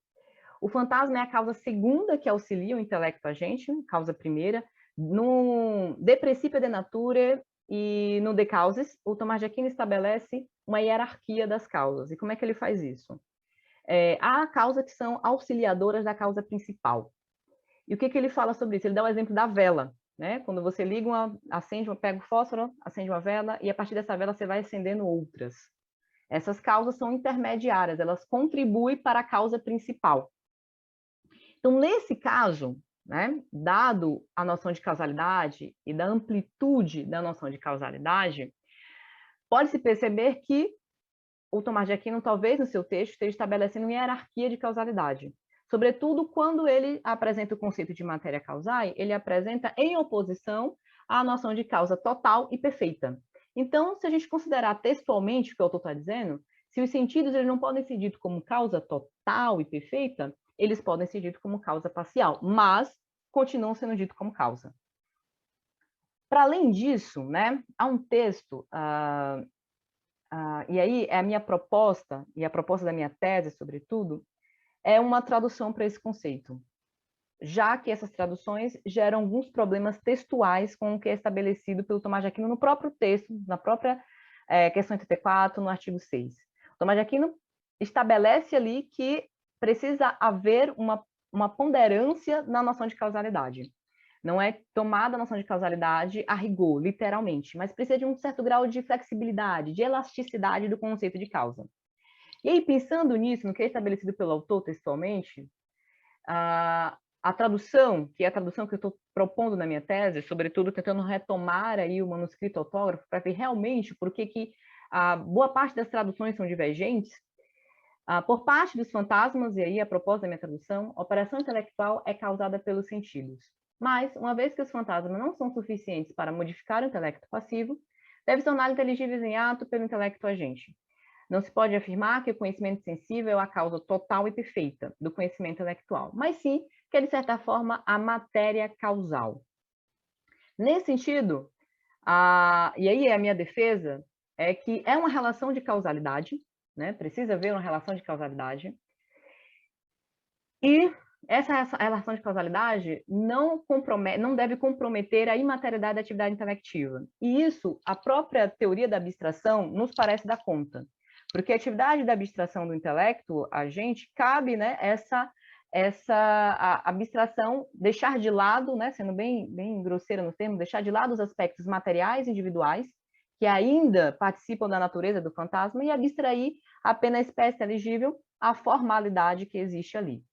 O fantasma é a causa segunda que auxilia o intelecto agente, causa primeira. No De Principio de Natura e no De Causis, o Tomás de Aquino estabelece uma hierarquia das causas. E como é que ele faz isso? Há causas que são auxiliadoras da causa principal. E o que ele fala sobre isso? Ele dá o exemplo da vela, né? Quando você liga pega o fósforo, acende uma vela, e a partir dessa vela você vai acendendo outras. Essas causas são intermediárias, elas contribuem para a causa principal. Então, nesse caso, né, dado a noção de causalidade e da amplitude da noção de causalidade, pode-se perceber que o Tomás de Aquino, talvez no seu texto, esteja estabelecendo uma hierarquia de causalidade. Sobretudo quando ele apresenta o conceito de matéria causae, ele apresenta em oposição à noção de causa total e perfeita. Então, se a gente considerar textualmente o que o autor está dizendo, se os sentidos eles não podem ser ditos como causa total e perfeita, eles podem ser ditos como causa parcial, mas continuam sendo ditos como causa. Para além disso, né, há um texto, e aí é a minha proposta, e a proposta da minha tese, sobretudo, é uma tradução para esse conceito, já que essas traduções geram alguns problemas textuais com o que é estabelecido pelo Tomás de Aquino no próprio texto, na própria questão 84, no artigo 6. O Tomás de Aquino estabelece ali que precisa haver uma ponderância na noção de causalidade. Não é tomada a noção de causalidade a rigor, literalmente, mas precisa de um certo grau de flexibilidade, de elasticidade do conceito de causa. E aí, pensando nisso, no que é estabelecido pelo autor textualmente, a tradução, que é a tradução que eu estou propondo na minha tese, sobretudo tentando retomar aí o manuscrito autógrafo para ver realmente por que boa parte das traduções são divergentes, por parte dos fantasmas, e aí a propósito da minha tradução, a operação intelectual é causada pelos sentidos. Mas, uma vez que os fantasmas não são suficientes para modificar o intelecto passivo, deve se tornar inteligíveis em ato pelo intelecto agente. Não se pode afirmar que o conhecimento sensível é a causa total e perfeita do conhecimento intelectual, mas sim que é, de certa forma, a matéria causal. Nesse sentido, e aí a minha defesa é que é uma relação de causalidade, né? Precisa haver uma relação de causalidade, e essa relação de causalidade não deve comprometer a imaterialidade da atividade intelectiva. E isso, a própria teoria da abstração nos parece dar conta. Porque a atividade da abstração do intelecto, a gente, cabe, né, a abstração, deixar de lado, né, sendo bem grosseira no termo, deixar de lado os aspectos materiais individuais, que ainda participam da natureza do fantasma, e abstrair apenas a espécie inteligível, a formalidade que existe ali.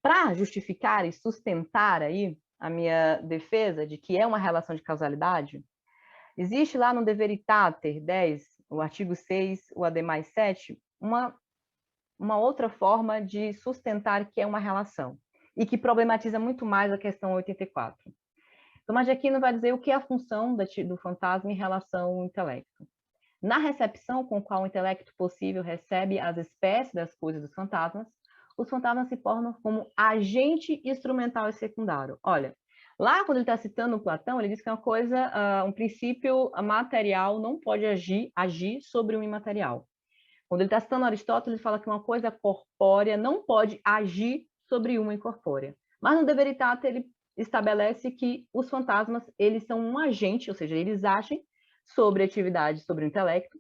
Para justificar e sustentar aí a minha defesa de que é uma relação de causalidade, existe lá no De Veritater 10, o artigo 6, o AD mais 7, uma outra forma de sustentar que é uma relação, e que problematiza muito mais a questão 84. Tomás de Aquino vai dizer o que é a função do fantasma em relação ao intelecto. Na recepção com qual o intelecto possível recebe as espécies das coisas dos fantasmas, os fantasmas se tornam como agente instrumental e secundário. Olha, lá quando ele está citando Platão, ele diz que é uma coisa, um princípio material não pode agir sobre o imaterial. Quando ele está citando Aristóteles, ele fala que uma coisa corpórea não pode agir sobre uma incorpórea. Mas no De Veritate ele estabelece que os fantasmas, eles são um agente, ou seja, eles agem sobre a atividade, sobre o intelecto,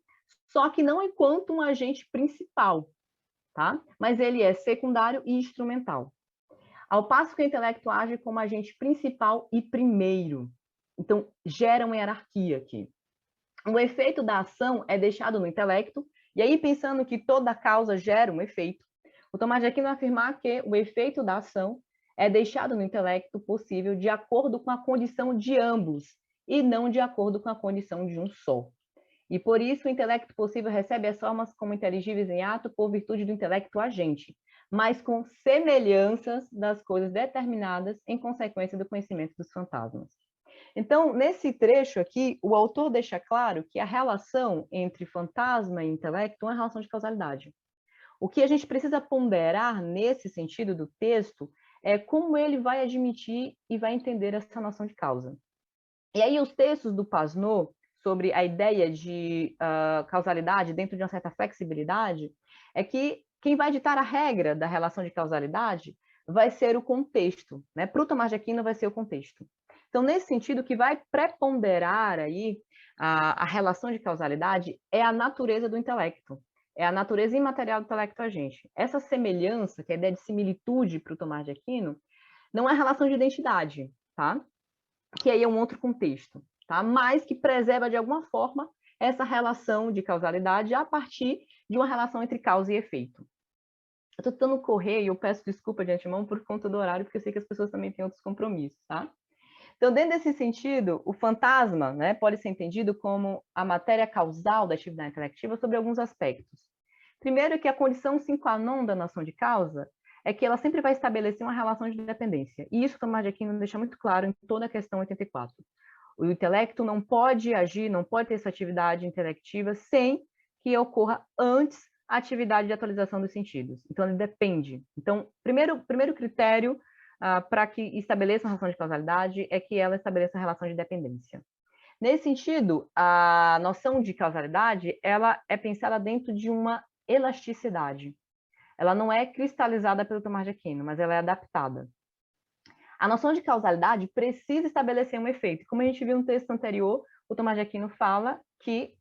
só que não enquanto um agente principal, tá? Mas ele é secundário e instrumental. Ao passo que o intelecto age como agente principal e primeiro. Então, gera uma hierarquia aqui. O efeito da ação é deixado no intelecto, e aí pensando que toda causa gera um efeito, o Tomás de Aquino vai afirmar que o efeito da ação é deixado no intelecto possível de acordo com a condição de ambos, e não de acordo com a condição de um só. E por isso o intelecto possível recebe as formas como inteligíveis em ato por virtude do intelecto agente, mas com semelhanças das coisas determinadas em consequência do conhecimento dos fantasmas. Então, nesse trecho aqui, o autor deixa claro que a relação entre fantasma e intelecto é uma relação de causalidade. O que a gente precisa ponderar nesse sentido do texto é como ele vai admitir e vai entender essa noção de causa. E aí os textos do Pasneau sobre a ideia de causalidade dentro de uma certa flexibilidade é que quem vai ditar a regra da relação de causalidade vai ser o contexto, né? Para o Tomás de Aquino vai ser o contexto. Então, nesse sentido, o que vai preponderar aí a relação de causalidade é a natureza do intelecto, é a natureza imaterial do intelecto agente. Essa semelhança, que é a ideia de similitude para o Tomás de Aquino, não é relação de identidade, tá? Que aí é um outro contexto, tá? Mas que preserva, de alguma forma, essa relação de causalidade a partir de uma relação entre causa e efeito. Eu estou tentando correr e eu peço desculpa de antemão por conta do horário, porque eu sei que as pessoas também têm outros compromissos, tá? Então, dentro desse sentido, o fantasma, né, pode ser entendido como a matéria causal da atividade intelectiva sobre alguns aspectos. Primeiro, que a condição sine qua non da noção de causa é que ela sempre vai estabelecer uma relação de dependência. E isso Tomás de Aquino deixa muito claro em toda a questão 84. O intelecto não pode agir, não pode ter essa atividade intelectiva sem que ocorra antes a atividade de atualização dos sentidos. Então, ele depende. Então, primeiro critério para que estabeleça uma relação de causalidade é que ela estabeleça uma relação de dependência. Nesse sentido, a noção de causalidade ela é pensada dentro de uma elasticidade. Ela não é cristalizada pelo Tomás de Aquino, mas ela é adaptada. A noção de causalidade precisa estabelecer um efeito. Como a gente viu no texto anterior, o Tomás de Aquino fala que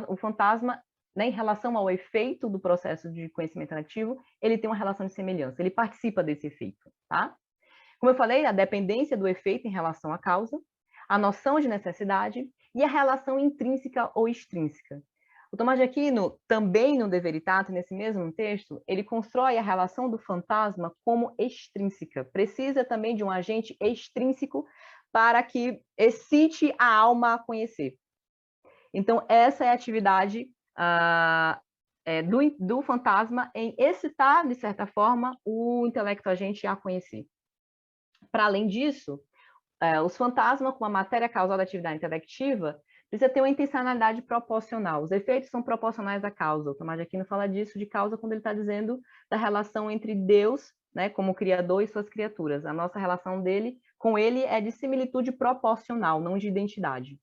o fantasma, né, em relação ao efeito do processo de conhecimento ativo, ele tem uma relação de semelhança, ele participa desse efeito, tá? Como eu falei, a dependência do efeito em relação à causa, a noção de necessidade e a relação intrínseca ou extrínseca. O Tomás de Aquino, também no De Veritate, nesse mesmo texto, ele constrói a relação do fantasma como extrínseca. Precisa também de um agente extrínseco para que excite a alma a conhecer. Então, essa é a atividade do fantasma em excitar, de certa forma, o intelecto agente a conhecer. Para além disso, os fantasmas, com a matéria causal da atividade intelectiva, precisa ter uma intencionalidade proporcional. Os efeitos são proporcionais à causa. O Tomás de Aquino fala disso de causa quando ele está dizendo da relação entre Deus, né, como criador e suas criaturas. A nossa relação dele com ele é de similitude proporcional, não de identidade.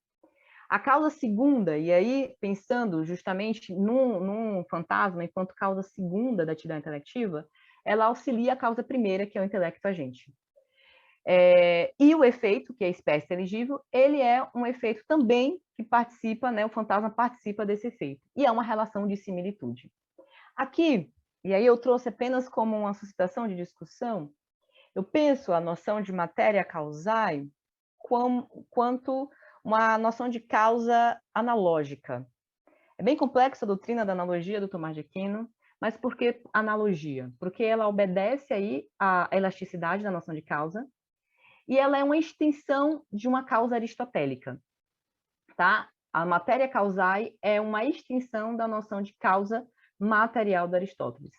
A causa segunda, e aí pensando justamente num fantasma enquanto causa segunda da atividade intelectiva, ela auxilia a causa primeira, que é o intelecto agente. E o efeito, que é a espécie elegível, ele é um efeito também que participa, né, o fantasma participa desse efeito, e é uma relação de similitude. Aqui, e aí eu trouxe apenas como uma suscitação de discussão, eu penso a noção de matéria causae quanto uma noção de causa analógica. É bem complexa a doutrina da analogia do Tomás de Aquino, mas por que analogia? Porque ela obedece aí à elasticidade da noção de causa, e ela é uma extensão de uma causa aristotélica, tá? A matéria causae é uma extensão da noção de causa material de Aristóteles.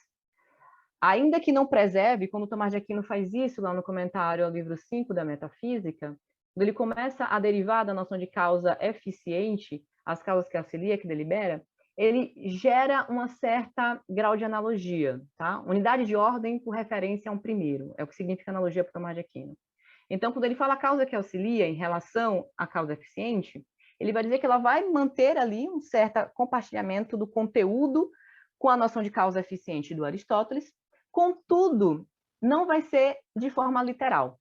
Ainda que não preserve, quando Tomás de Aquino faz isso lá no comentário ao livro 5 da Metafísica, quando ele começa a derivar da noção de causa eficiente, as causas que auxilia, que delibera, ele gera uma certa grau de analogia, tá? Unidade de ordem por referência a um primeiro, é o que significa analogia para Tomás de Aquino. Então, quando ele fala causa que auxilia em relação à causa eficiente, ele vai dizer que ela vai manter ali um certo compartilhamento do conteúdo com a noção de causa eficiente do Aristóteles, contudo, não vai ser de forma literal.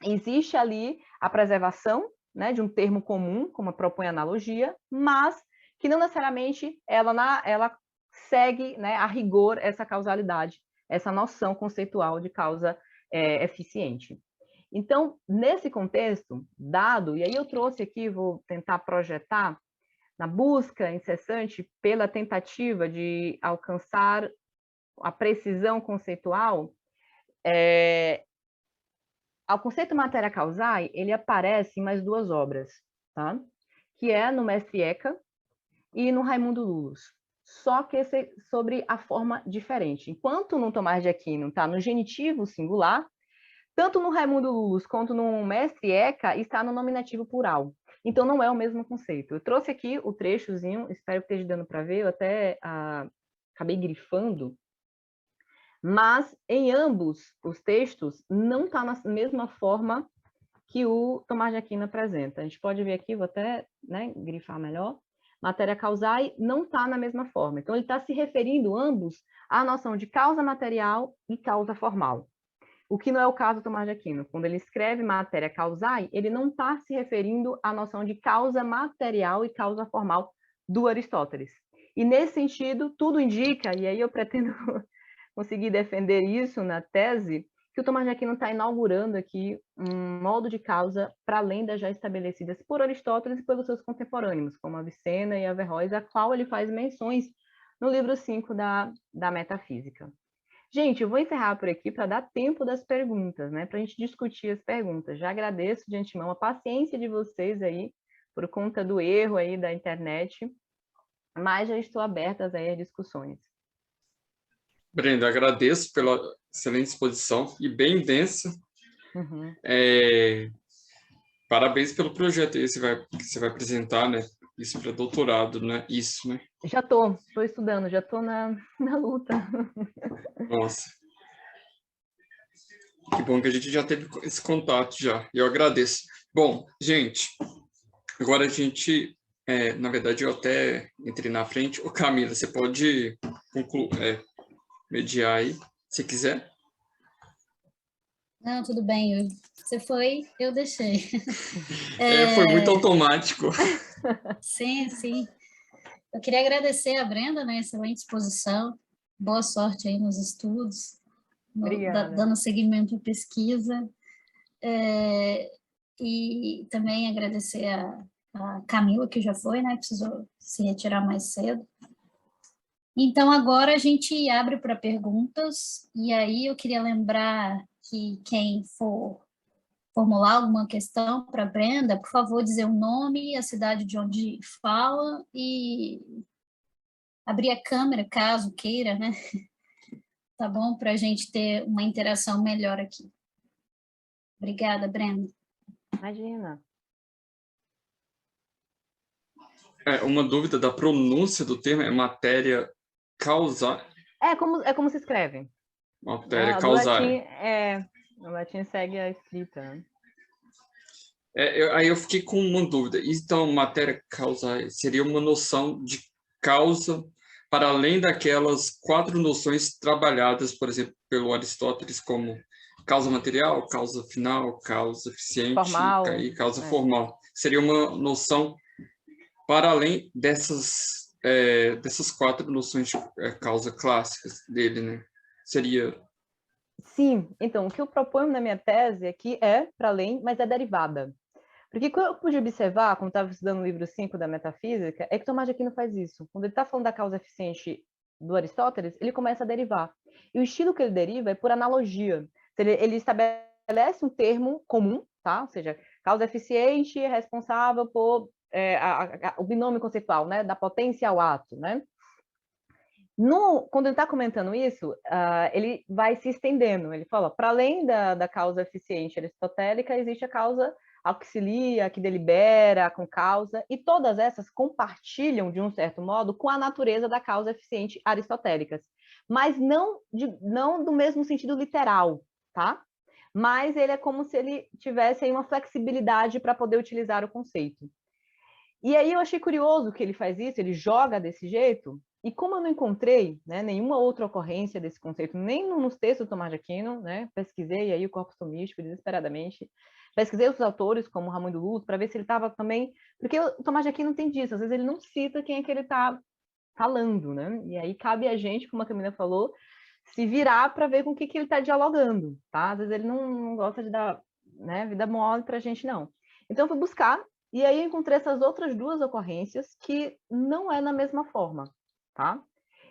Existe ali a preservação, né, de um termo comum, como propõe a analogia, mas que não necessariamente ela segue, né, a rigor essa causalidade, essa noção conceitual de causa eficiente. Então, nesse contexto, dado, e aí eu trouxe aqui, vou tentar projetar, na busca incessante pela tentativa de alcançar a precisão conceitual, o conceito matéria causae, ele aparece em mais duas obras, tá? Que é no Mestre Eka e no Raimundo Lulus. Só que sobre a forma diferente. Enquanto no Tomás de Aquino está no genitivo singular, tanto no Raimundo Lulus quanto no Mestre Eka está no nominativo plural. Então, não é o mesmo conceito. Eu trouxe aqui o trechozinho, espero que esteja dando para ver, eu até acabei grifando, mas em ambos os textos não está na mesma forma que o Tomás de Aquino apresenta. A gente pode ver aqui, vou até, né, grifar melhor. Matéria causae não está na mesma forma. Então, ele está se referindo ambos à noção de causa material e causa formal. O que não é o caso do Tomás de Aquino. Quando ele escreve matéria causae, ele não está se referindo à noção de causa material e causa formal do Aristóteles. E, nesse sentido, tudo indica, e aí eu pretendo conseguir defender isso na tese, que o Tomás de Aquino está inaugurando aqui um modo de causa para além das já estabelecidas por Aristóteles e pelos seus contemporâneos, como Avicena e Averroes, a qual ele faz menções no livro 5 da Metafísica. Gente, eu vou encerrar por aqui para dar tempo das perguntas, né? Para a gente discutir as perguntas. Já agradeço de antemão a paciência de vocês aí, por conta do erro aí da internet, mas já estou aberta aí às discussões. Brenda, agradeço pela excelente exposição e bem densa. Uhum. Parabéns pelo projeto aí que você vai apresentar, né? Isso para doutorado, né? Isso, né? Já estou estudando, já estou na luta. Nossa. Que bom que a gente já teve esse contato já. Eu agradeço. Bom, gente, agora a gente, na verdade, eu até entrei na frente. Ô, Camila, você pode mediar aí, se quiser? Não, tudo bem. Você foi, eu deixei. Foi muito automático. Sim, sim. Eu queria agradecer a Brenda, né? Excelente exposição. Boa sorte aí nos estudos, dando seguimento à pesquisa. E também agradecer a Camila, que já foi, né? Precisou se retirar mais cedo. Então, agora a gente abre para perguntas, e aí eu queria lembrar que quem for formular alguma questão para a Brenda, por favor, dizer o nome, a cidade de onde fala e abrir a câmera, caso queira, né? Tá bom? Para a gente ter uma interação melhor aqui. Obrigada, Brenda. Imagina. Uma dúvida da pronúncia do termo é matéria causae. É como se escreve. Matéria causae. O latim segue a escrita. Né? Aí eu fiquei com uma dúvida. Então, matéria causae seria uma noção de causa para além daquelas 4 noções trabalhadas, por exemplo, pelo Aristóteles, como causa material, causa final, causa eficiente Formal, e causa formal. Seria uma noção para além dessas 4 noções de causa clássicas dele, né? Seria... Sim, então, o que eu proponho na minha tese aqui é para além, mas é derivada. Porque o que eu pude observar, quando estava estudando o livro 5 da Metafísica, é que Tomás de Aquino faz isso. Quando ele está falando da causa eficiente do Aristóteles, ele começa a derivar. E o estilo que ele deriva é por analogia. Ele estabelece um termo comum, tá? Ou seja, causa eficiente é responsável por o binômio conceitual, né? Da potência ao ato, né? Quando ele está comentando isso, ele vai se estendendo. Ele fala, para além da causa eficiente aristotélica, existe a causa auxilia, que delibera, com causa, e todas essas compartilham, de um certo modo, com a natureza da causa eficiente aristotélicas, mas não do mesmo sentido literal, tá? Mas ele é como se ele tivesse aí uma flexibilidade para poder utilizar o conceito. E aí eu achei curioso que ele faz isso, ele joga desse jeito, e como eu não encontrei, né, nenhuma outra ocorrência desse conceito, nem nos textos do Tomás de Aquino, né, pesquisei aí o corpus tomístico desesperadamente, pesquisei os autores, como Raimundo Luz, para ver se ele estava também... Porque o Tomás de Aquino tem disso, às vezes ele não cita quem é que ele está falando, né? E aí cabe a gente, como a Camila falou, se virar para ver com o que ele está dialogando, tá? Às vezes ele não gosta de dar, né, vida mole para a gente, não. Então eu fui buscar, e aí eu encontrei essas outras 2 ocorrências que não é na mesma forma, tá?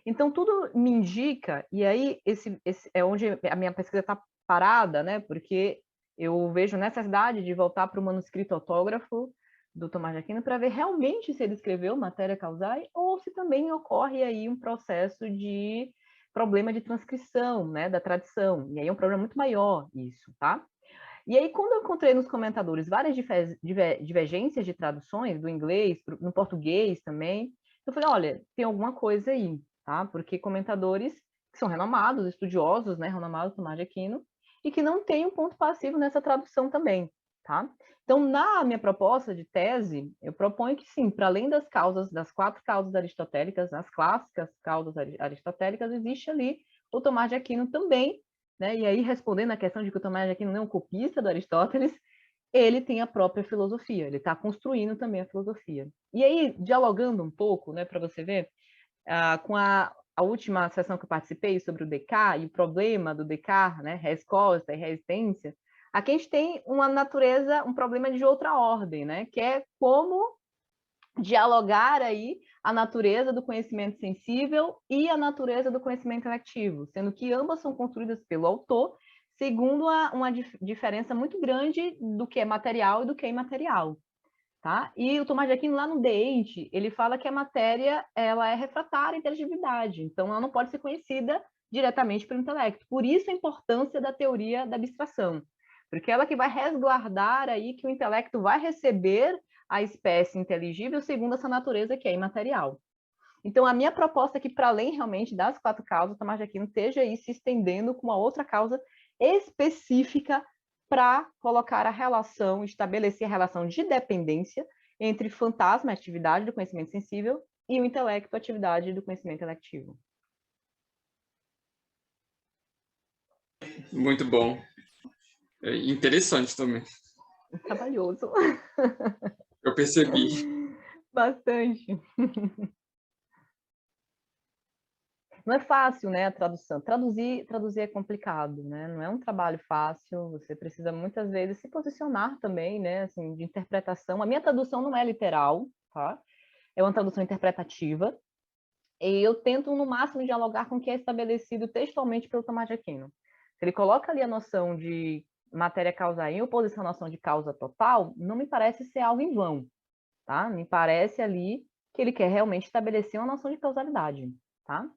Então tudo me indica, e aí esse é onde a minha pesquisa está parada, né? Porque eu vejo necessidade de voltar para o manuscrito autógrafo do Tomás de Aquino para ver realmente se ele escreveu matéria causal ou se também ocorre aí um processo de problema de transcrição, né, da tradição. E aí é um problema muito maior isso, tá? E aí, quando eu encontrei nos comentadores várias divergências de traduções do inglês, no português também, eu falei, olha, tem alguma coisa aí, tá? Porque comentadores que são renomados, estudiosos, né, renomados Tomás de Aquino, e que não tem um ponto passivo nessa tradução também, tá? Então, na minha proposta de tese, eu proponho que sim, para além das 4 causas aristotélicas, as clássicas causas aristotélicas, existe ali o Tomás de Aquino também, né? E aí, respondendo a questão de que o Tomás de Aquino não é um copista do Aristóteles, ele tem a própria filosofia, ele está construindo também a filosofia. E aí, dialogando um pouco, né, para você ver, com a última sessão que eu participei sobre o Descartes e o problema do Descartes, né, resposta e resistência, aqui a gente tem uma natureza, um problema de outra ordem, né, que é como dialogar aí a natureza do conhecimento sensível e a natureza do conhecimento intelectivo, sendo que ambas são construídas pelo autor segundo uma diferença muito grande do que é material e do que é imaterial. Tá? E o Tomás de Aquino, lá no De Ente, ele fala que a matéria ela é refratária à inteligibilidade, então ela não pode ser conhecida diretamente pelo intelecto. Por isso a importância da teoria da abstração, porque ela que vai resguardar aí que o intelecto vai receber a espécie inteligível segundo essa natureza que é imaterial. Então, a minha proposta é que, para além realmente das 4 causas, o Tomás de Aquino esteja aí se estendendo com uma outra causa específica para colocar a relação, estabelecer a relação de dependência entre fantasma, atividade do conhecimento sensível, e o intelecto, atividade do conhecimento intelectivo. Muito bom. É interessante também. Trabalhoso. Eu percebi. Bastante. Não é fácil, né, a tradução. Traduzir é complicado, né? Não é um trabalho fácil. Você precisa muitas vezes se posicionar também, né, assim, de interpretação. A minha tradução não é literal, tá? É uma tradução interpretativa. E eu tento no máximo dialogar com o que é estabelecido textualmente pelo Tomás de Aquino. Se ele coloca ali a noção de matéria causa em oposição à noção de causa total, não me parece ser algo em vão, tá? Me parece ali que ele quer realmente estabelecer uma noção de causalidade, tá?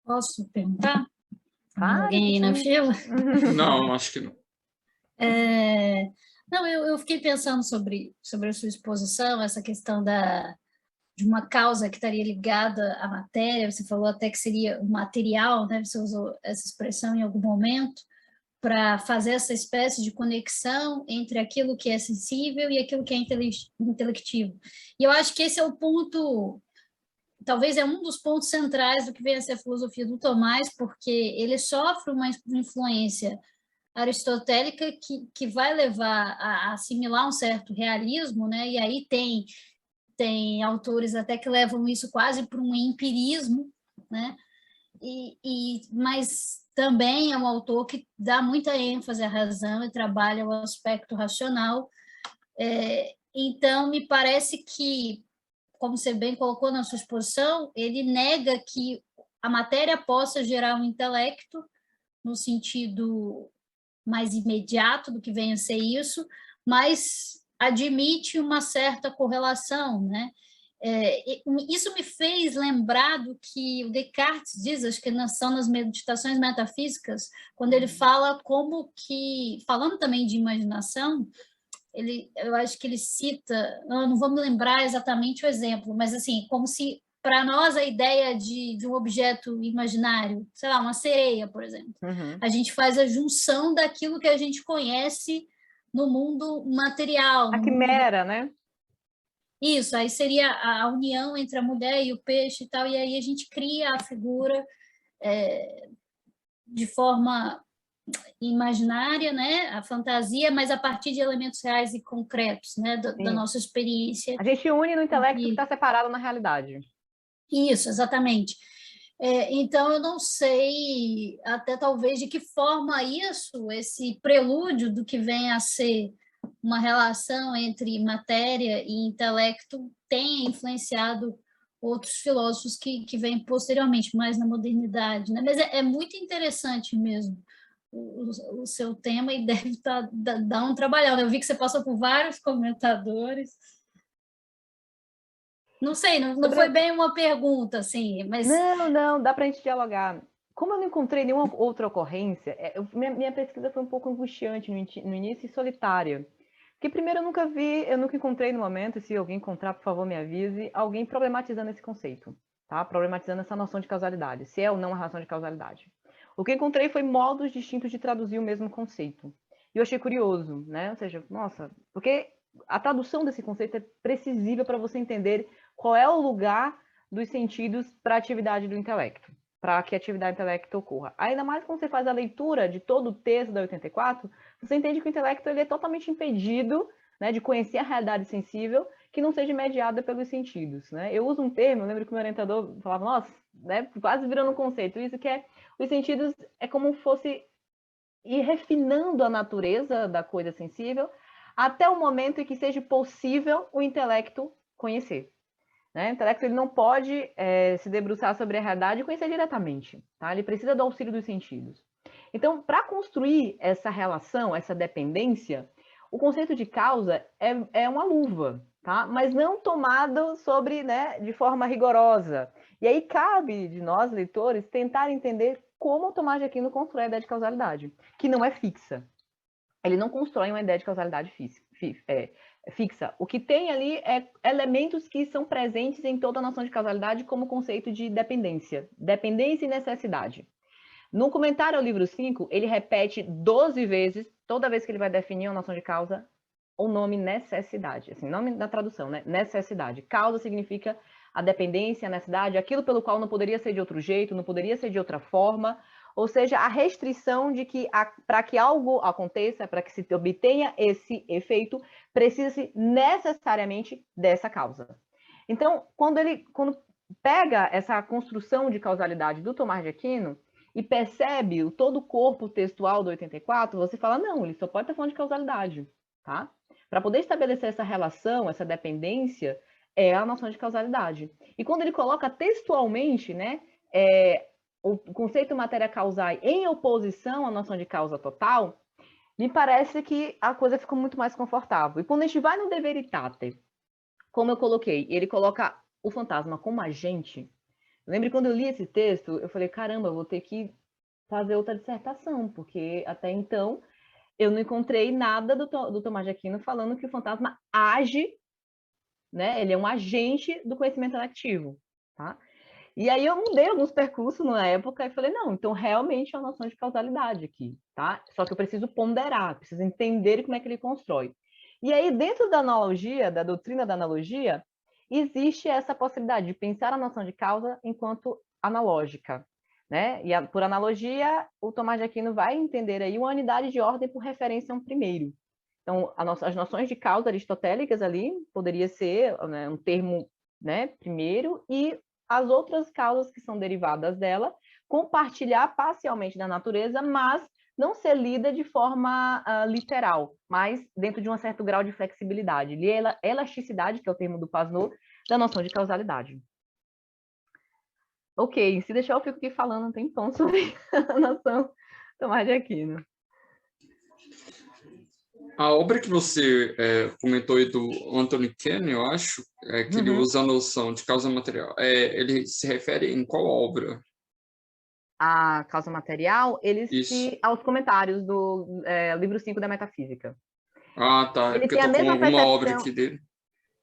Posso perguntar? Claro Alguém aí que na sim. fila? Não, acho que não. Não, eu fiquei pensando sobre a sua exposição, essa questão de uma causa que estaria ligada à matéria, você falou até que seria o material, né? Você usou essa expressão em algum momento, para fazer essa espécie de conexão entre aquilo que é sensível e aquilo que é intelectivo. E eu acho que esse é o ponto, talvez é um dos pontos centrais do que vem a ser a filosofia do Tomás, porque ele sofre uma influência aristotélica que vai levar a assimilar um certo realismo, né? E aí tem autores até que levam isso quase para um empirismo, né? Mas também é um autor que dá muita ênfase à razão e trabalha o aspecto racional. Então, me parece que, como você bem colocou na sua exposição, ele nega que a matéria possa gerar um intelecto, no sentido mais imediato do que venha a ser isso, mas admite uma certa correlação, né? Isso me fez lembrar do que o Descartes diz, acho que são nas Meditações Metafísicas, quando ele fala como que, falando também de imaginação, eu acho que ele cita, eu não vou me lembrar exatamente o exemplo, mas assim, como se para nós a ideia de um objeto imaginário, sei lá, uma sereia, por exemplo, a gente faz a junção daquilo que a gente conhece no mundo material. A quimera, né? Isso, aí seria a união entre a mulher e o peixe e tal, e aí a gente cria a figura de forma imaginária, né, a fantasia, mas a partir de elementos reais e concretos, né, da nossa experiência. A gente une no intelecto que está separado na realidade. Isso, exatamente. Então, eu não sei até talvez de que forma esse prelúdio do que vem a ser uma relação entre matéria e intelecto tenha influenciado outros filósofos que vêm posteriormente, mais na modernidade, né? Mas é muito interessante mesmo o seu tema e deve dar um trabalhão, né? Eu vi que você passou por vários comentadores. Não sei, não foi bem uma pergunta, assim, mas... Não, dá para a gente dialogar. Como eu não encontrei nenhuma outra ocorrência, minha pesquisa foi um pouco angustiante no início e solitária. Porque primeiro eu nunca encontrei no momento, se alguém encontrar, por favor, me avise, alguém problematizando esse conceito, tá? Problematizando essa noção de causalidade, se é ou não a relação de causalidade. O que encontrei foi modos distintos de traduzir o mesmo conceito. E eu achei curioso, né? Ou seja, nossa, porque a tradução desse conceito é precisível para você entender qual é o lugar dos sentidos para a atividade do intelecto, para que a atividade do intelecto ocorra. Ainda mais quando você faz a leitura de todo o texto da 84, você entende que o intelecto ele é totalmente impedido, né, de conhecer a realidade sensível que não seja mediada pelos sentidos, né? Eu uso um termo, eu lembro que o meu orientador falava, nossa, né, quase virando um conceito, isso que é, os sentidos é como fosse ir refinando a natureza da coisa sensível até o momento em que seja possível o intelecto conhecer. Né? O intelecto ele não pode se debruçar sobre a realidade e conhecer diretamente. Tá? Ele precisa do auxílio dos sentidos. Então, para construir essa relação, essa dependência, o conceito de causa é uma luva, tá? Mas não tomado sobre, né, de forma rigorosa. E aí cabe de nós, leitores, tentar entender como o Tomás de Aquino constrói a ideia de causalidade, que não é fixa. Ele não constrói uma ideia de causalidade fixa. O que tem ali é elementos que são presentes em toda a noção de causalidade como conceito de dependência. Dependência e necessidade. No comentário ao livro 5, ele repete 12 vezes, toda vez que ele vai definir uma noção de causa, o nome necessidade. Assim, nome da tradução, né? Necessidade. Causa significa a dependência, a necessidade, aquilo pelo qual não poderia ser de outro jeito, não poderia ser de outra forma, ou seja, a restrição de que para que algo aconteça, para que se obtenha esse efeito, precisa-se necessariamente dessa causa. Então, quando pega essa construção de causalidade do Tomás de Aquino e percebe todo o corpo textual do 84, você fala, não, ele só pode estar falando de causalidade, tá? Para poder estabelecer essa relação, essa dependência, é a noção de causalidade. E quando ele coloca textualmente, né, o conceito matéria causal em oposição à noção de causa total, me parece que a coisa ficou muito mais confortável. E quando a gente vai no De Veritate, como eu coloquei, ele coloca o fantasma como agente. Lembre quando eu li esse texto, eu falei, caramba, eu vou ter que fazer outra dissertação, porque até então eu não encontrei nada do Tomás de Aquino falando que o fantasma age, né? Ele é um agente do conhecimento electivo, tá? E aí eu mudei alguns percursos na época e falei, não, então realmente é uma noção de causalidade aqui, tá? Só que eu preciso ponderar, preciso entender como é que ele constrói. E aí, dentro da analogia, da doutrina da analogia, existe essa possibilidade de pensar a noção de causa enquanto analógica, né? E por analogia, o Tomás de Aquino vai entender aí uma unidade de ordem por referência a um primeiro. Então, as noções de causa aristotélicas ali poderia ser, né, um termo, né, primeiro, e as outras causas que são derivadas dela, compartilhar parcialmente da natureza, mas não ser lida de forma literal, mas dentro de um certo grau de flexibilidade. E elasticidade, que é o termo do Pasnot, da noção de causalidade. Ok, se deixar eu fico aqui falando um tempão sobre a noção Tomás de Aquino. A obra que você comentou aí do Anthony Kenny, eu acho, que ele usa a noção de causa material. Ele se refere em qual obra? A causa material, Isso. aos comentários do livro 5 da Metafísica. Ah, tá. É Ele porque eu tem a tô com mesma alguma obra percepção, aqui dele.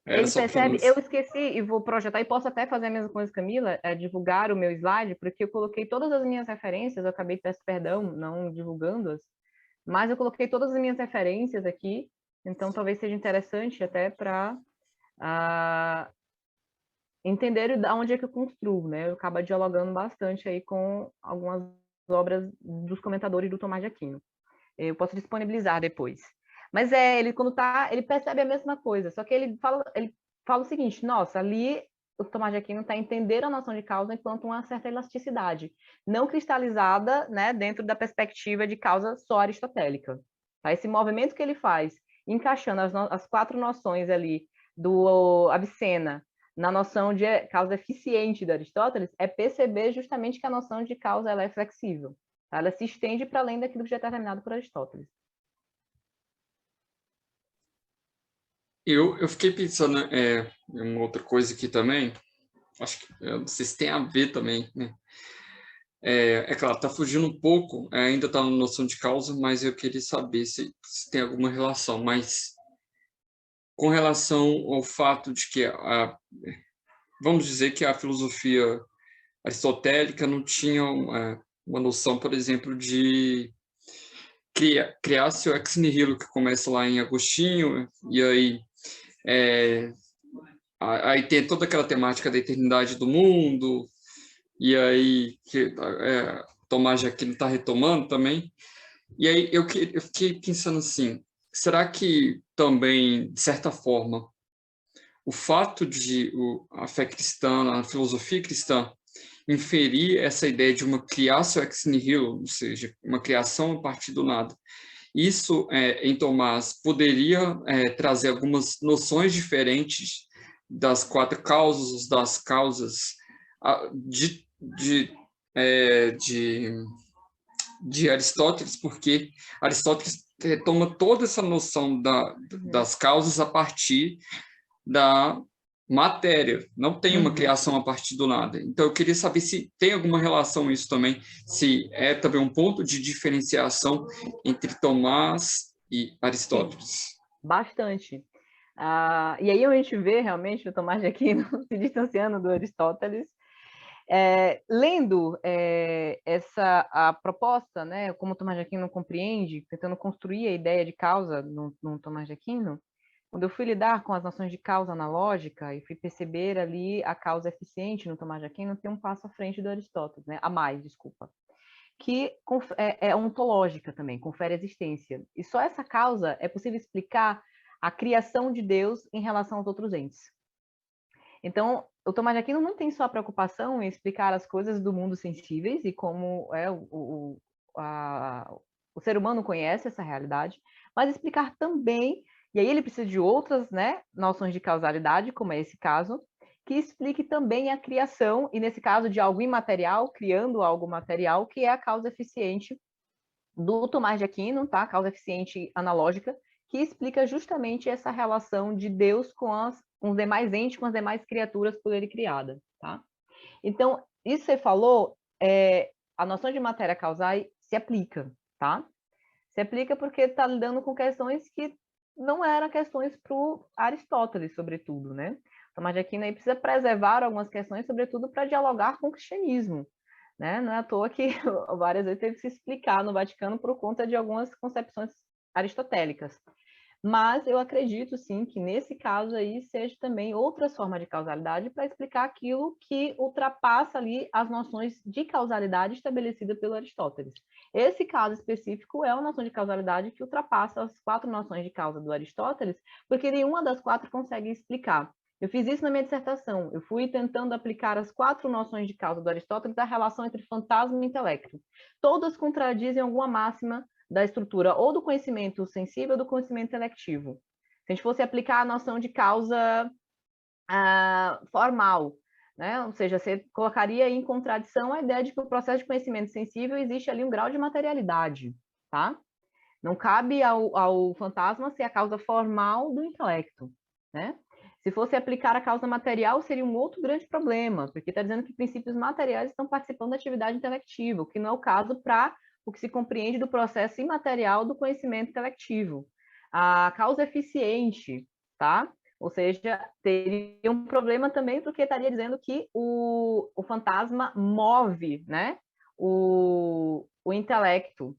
Era ele só para percebe, nos... eu esqueci e vou projetar, e posso até fazer a mesma coisa, Camila, divulgar o meu slide, porque eu coloquei todas as minhas referências, eu acabei, peço perdão, não divulgando-as, mas eu coloquei todas as minhas referências aqui, então talvez seja interessante até para entender de onde é que eu construo, né? Eu acabo dialogando bastante aí com algumas obras dos comentadores do Tomás de Aquino. Eu posso disponibilizar depois. Mas ele quando ele percebe a mesma coisa, só que ele fala o seguinte, nossa, ali o Tomás de Aquino está entendendo a noção de causa enquanto uma certa elasticidade, não cristalizada, né, dentro da perspectiva de causa só aristotélica. Tá? Esse movimento que ele faz, encaixando as quatro noções ali do Avicena na noção de causa eficiente de Aristóteles, é perceber justamente que a noção de causa ela é flexível. Tá? Ela se estende para além daquilo que já está determinado por Aristóteles. Eu fiquei pensando em uma outra coisa aqui também, acho que eu não sei se tem a ver também, né? Claro, está fugindo um pouco, ainda está na noção de causa, mas eu queria saber se tem alguma relação. Mas com relação ao fato de que, vamos dizer que a filosofia aristotélica não tinha uma noção, por exemplo, de criatio ex nihilo, que começa lá em Agostinho, e aí tem toda aquela temática da eternidade do mundo, e aí que Tomás de Aquino está retomando também. E aí eu fiquei pensando assim, será que também, de certa forma, o fato de a fé cristã, a filosofia cristã, inferir essa ideia de uma criatio ex nihilo, ou seja, uma criação a partir do nada, isso, em Tomás, poderia trazer algumas noções diferentes das quatro causas, das causas de Aristóteles, porque Aristóteles toma toda essa noção das causas a partir da matéria, não tem uma criação a partir do nada. Então, eu queria saber se tem alguma relação isso também, se é também um ponto de diferenciação entre Tomás e Aristóteles. Sim, bastante. E aí a gente vê realmente o Tomás de Aquino se distanciando do Aristóteles, lendo a proposta, né, como o Tomás de Aquino compreende, tentando construir a ideia de causa no Tomás de Aquino. Quando eu fui lidar com as noções de causa analógica e fui perceber ali a causa eficiente no Tomás de Aquino, tem um passo à frente do Aristóteles, né? Desculpa, que é ontológica também, confere existência. E só essa causa é possível explicar a criação de Deus em relação aos outros entes. Então, o Tomás de Aquino não tem só a preocupação em explicar as coisas do mundo sensíveis e como o ser humano conhece essa realidade, mas explicar também, e aí ele precisa de outras, né, noções de causalidade, como é esse caso, que explique também a criação, e nesse caso de algo imaterial, criando algo material, que é a causa eficiente do Tomás de Aquino, tá? A causa eficiente analógica, que explica justamente essa relação de Deus com os demais entes, com as demais criaturas por ele criada, tá? Então, isso que você falou, a noção de matéria causal se aplica, tá? Se aplica porque está lidando com questões que não eram questões para o Aristóteles, sobretudo, né? Tomás de Aquino aí precisa preservar algumas questões, sobretudo para dialogar com o cristianismo, né? Não é à toa que várias vezes teve que se explicar no Vaticano por conta de algumas concepções aristotélicas. Mas eu acredito, sim, que nesse caso aí seja também outras formas de causalidade para explicar aquilo que ultrapassa ali as noções de causalidade estabelecidas pelo Aristóteles. Esse caso específico é uma noção de causalidade que ultrapassa as 4 noções de causa do Aristóteles, porque nenhuma das 4 consegue explicar. Eu fiz isso na minha dissertação. Eu fui tentando aplicar as 4 noções de causa do Aristóteles à relação entre fantasma e intelecto. Todas contradizem alguma máxima da estrutura ou do conhecimento sensível ou do conhecimento intelectivo. Se a gente fosse aplicar a noção de causa formal, né? Ou seja, você colocaria em contradição a ideia de que o processo de conhecimento sensível existe ali um grau de materialidade, tá? Não cabe ao fantasma ser a causa formal do intelecto, né? Se fosse aplicar a causa material, seria um outro grande problema, porque está dizendo que princípios materiais estão participando da atividade intelectiva, o que não é o caso para o que se compreende do processo imaterial do conhecimento intelectivo. A causa eficiente, tá? Ou seja, teria um problema também, porque estaria dizendo que o fantasma move, né? o intelecto.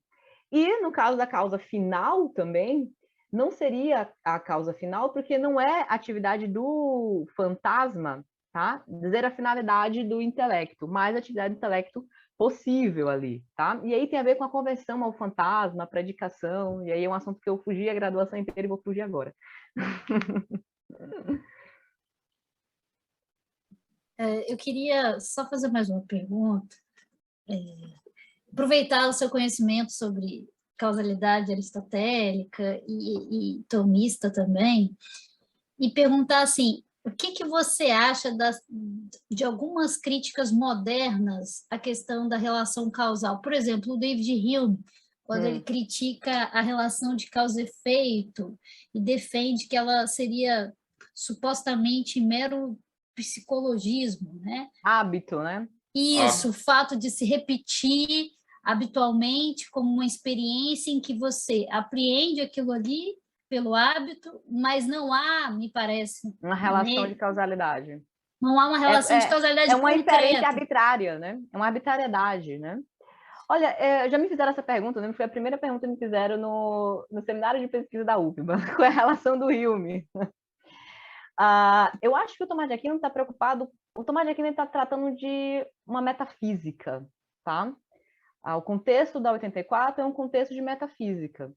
E no caso da causa final também, não seria a causa final, porque não é atividade do fantasma, tá? Dizer a finalidade do intelecto, mas a atividade do intelecto possível ali, tá? E aí tem a ver com a conversão ao fantasma, a predicação, e aí é um assunto que eu fugi a graduação inteira e vou fugir agora. Eu queria só fazer mais uma pergunta. Aproveitar o seu conhecimento sobre causalidade aristotélica e tomista também, e perguntar assim, o que você acha de algumas críticas modernas à questão da relação causal? Por exemplo, o David Hume, quando ele critica a relação de causa e efeito e defende que ela seria supostamente mero psicologismo, né? Hábito, né? Isso, o fato de se repetir habitualmente como uma experiência em que você apreende aquilo ali pelo hábito, mas não há, me parece, uma relação de causalidade. Não há uma relação de causalidade concreta. É uma inferência concreta. arbitrária, né? É uma arbitrariedade, né? Olha, já me fizeram essa pergunta, né? Foi a primeira pergunta que me fizeram no seminário de pesquisa da UFBA, com a relação do Hume. Eu acho que o Tomás de Aquino está preocupado, o Tomás de Aquino está tratando de uma metafísica, tá? O contexto da 84 é um contexto de metafísica.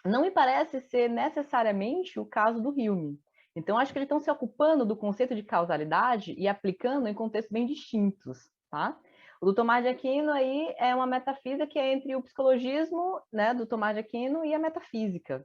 Não me parece ser necessariamente o caso do Hume. Então, acho que eles estão se ocupando do conceito de causalidade e aplicando em contextos bem distintos, tá? O do Tomás de Aquino aí é uma metafísica que é entre o psicologismo, né, do Tomás de Aquino e a metafísica.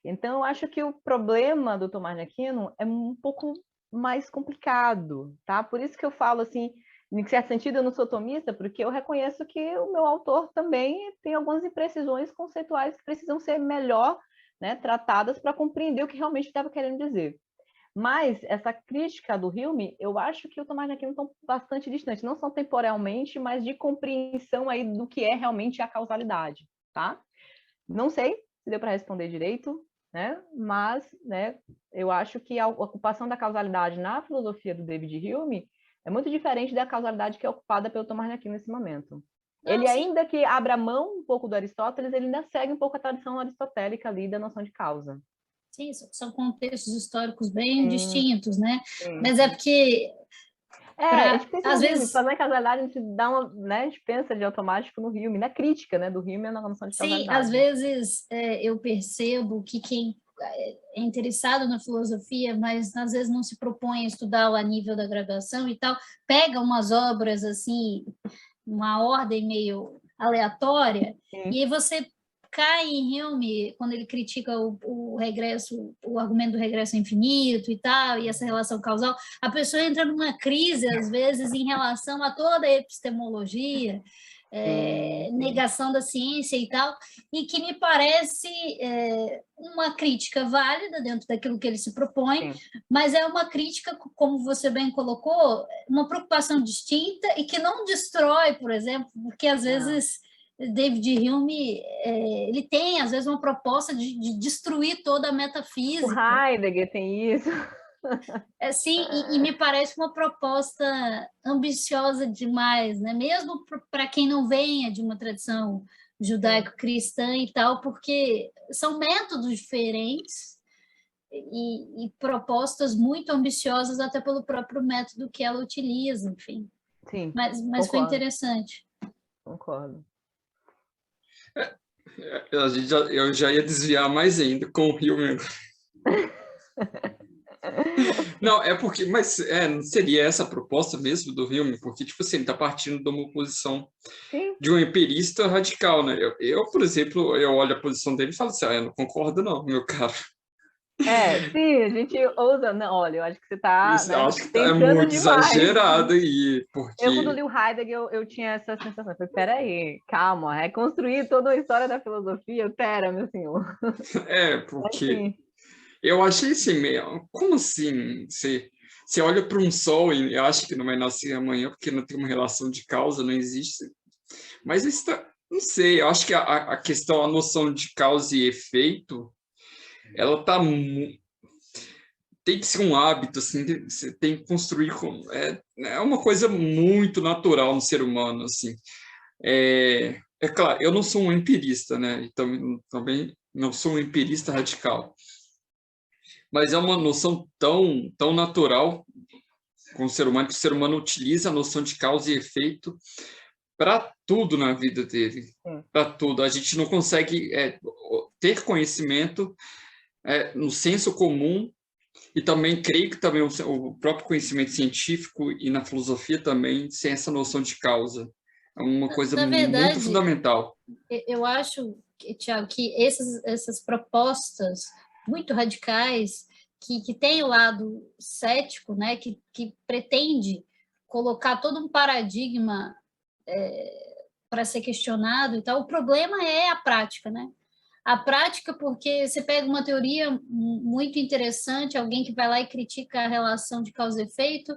Então, eu acho que o problema do Tomás de Aquino é um pouco mais complicado, tá? Por isso que eu falo assim, em certo sentido eu não sou tomista, porque eu reconheço que o meu autor também tem algumas imprecisões conceituais que precisam ser melhor, né, tratadas para compreender o que realmente estava querendo dizer. Mas essa crítica do Hume, eu acho que o Tomás de Aquino estão bastante distantes, não só temporalmente, mas de compreensão aí do que é realmente a causalidade, tá? Não sei se deu para responder direito, né? Mas, né, eu acho que a ocupação da causalidade na filosofia do David Hume é muito diferente da causalidade que é ocupada pelo Tomás de Aquino nesse momento. Ele, ainda que abra mão um pouco do Aristóteles, ele ainda segue um pouco a tradição aristotélica ali da noção de causa. Sim, são contextos históricos bem distintos, né? Sim. Mas é porque... a gente pensa às no vezes... Hume, fazer causalidade, a gente dá uma, né, a gente pensa de automático no Hume, na crítica, né, do Hume é na noção de causalidade. Sim, às vezes eu percebo que quem é interessado na filosofia, mas às vezes não se propõe a estudar a nível da graduação e tal, pega umas obras assim, uma ordem meio aleatória, e aí você cai em Hume, quando ele critica o regresso, o argumento do regresso infinito e tal, e essa relação causal, a pessoa entra numa crise, às vezes, em relação a toda a epistemologia, negação da ciência e tal, e que me parece uma crítica válida dentro daquilo que ele se propõe, mas é uma crítica, como você bem colocou, uma preocupação distinta e que não destrói, por exemplo, porque às vezes David Hume ele tem às vezes uma proposta de destruir toda a metafísica. O Heidegger tem isso. Sim, e me parece uma proposta ambiciosa demais, né? Mesmo para quem não venha de uma tradição judaico-cristã e tal, porque são métodos diferentes e propostas muito ambiciosas até pelo próprio método que ela utiliza, enfim. Sim, Mas foi concordo, interessante. concordo. Eu já ia desviar mais ainda com o Rio mesmo. Não, é porque, mas não seria essa a proposta mesmo do Hume, porque, tipo assim, ele está partindo de uma posição Sim. de um empirista radical, né? Por exemplo, eu olho a posição dele e falo assim, eu não concordo não, meu cara. Sim, a gente ousa, não, olha, eu acho que você está, Eu né, acho que é tentando muito demais. exagerado aí, Eu, quando porque... li o Heidegger, eu tinha essa sensação. Eu falei, peraí, calma, reconstruir toda a história da filosofia? Pera, meu senhor. Porque Assim, eu achei assim, meio, como assim? Você olha para um sol e acha que não vai nascer amanhã porque não tem uma relação de causa, não existe. Mas isso não sei, eu acho que a questão, a noção de causa e efeito, ela tá tem que ser um hábito, assim, você tem que construir é uma coisa muito natural no ser humano, assim. É claro, eu não sou um empirista, né? Então, também não sou um empirista radical, mas é uma noção tão natural com o ser humano, que o ser humano utiliza a noção de causa e efeito para tudo na vida dele, para tudo. A gente não consegue ter conhecimento no senso comum, e também creio que também o próprio conhecimento científico e na filosofia também, sem essa noção de causa. É uma coisa Na muito verdade, fundamental. eu acho, Tiago, que essas propostas muito radicais, que tem o lado cético, né, que pretende colocar todo um paradigma para ser questionado e tal, o problema é a prática, né? A prática, porque você pega uma teoria muito interessante, alguém que vai lá e critica a relação de causa e efeito,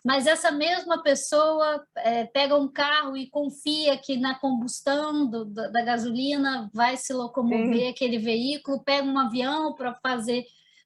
mas essa mesma pessoa pega um carro e confia que na combustão da gasolina vai se locomover sim, aquele veículo, pega um avião para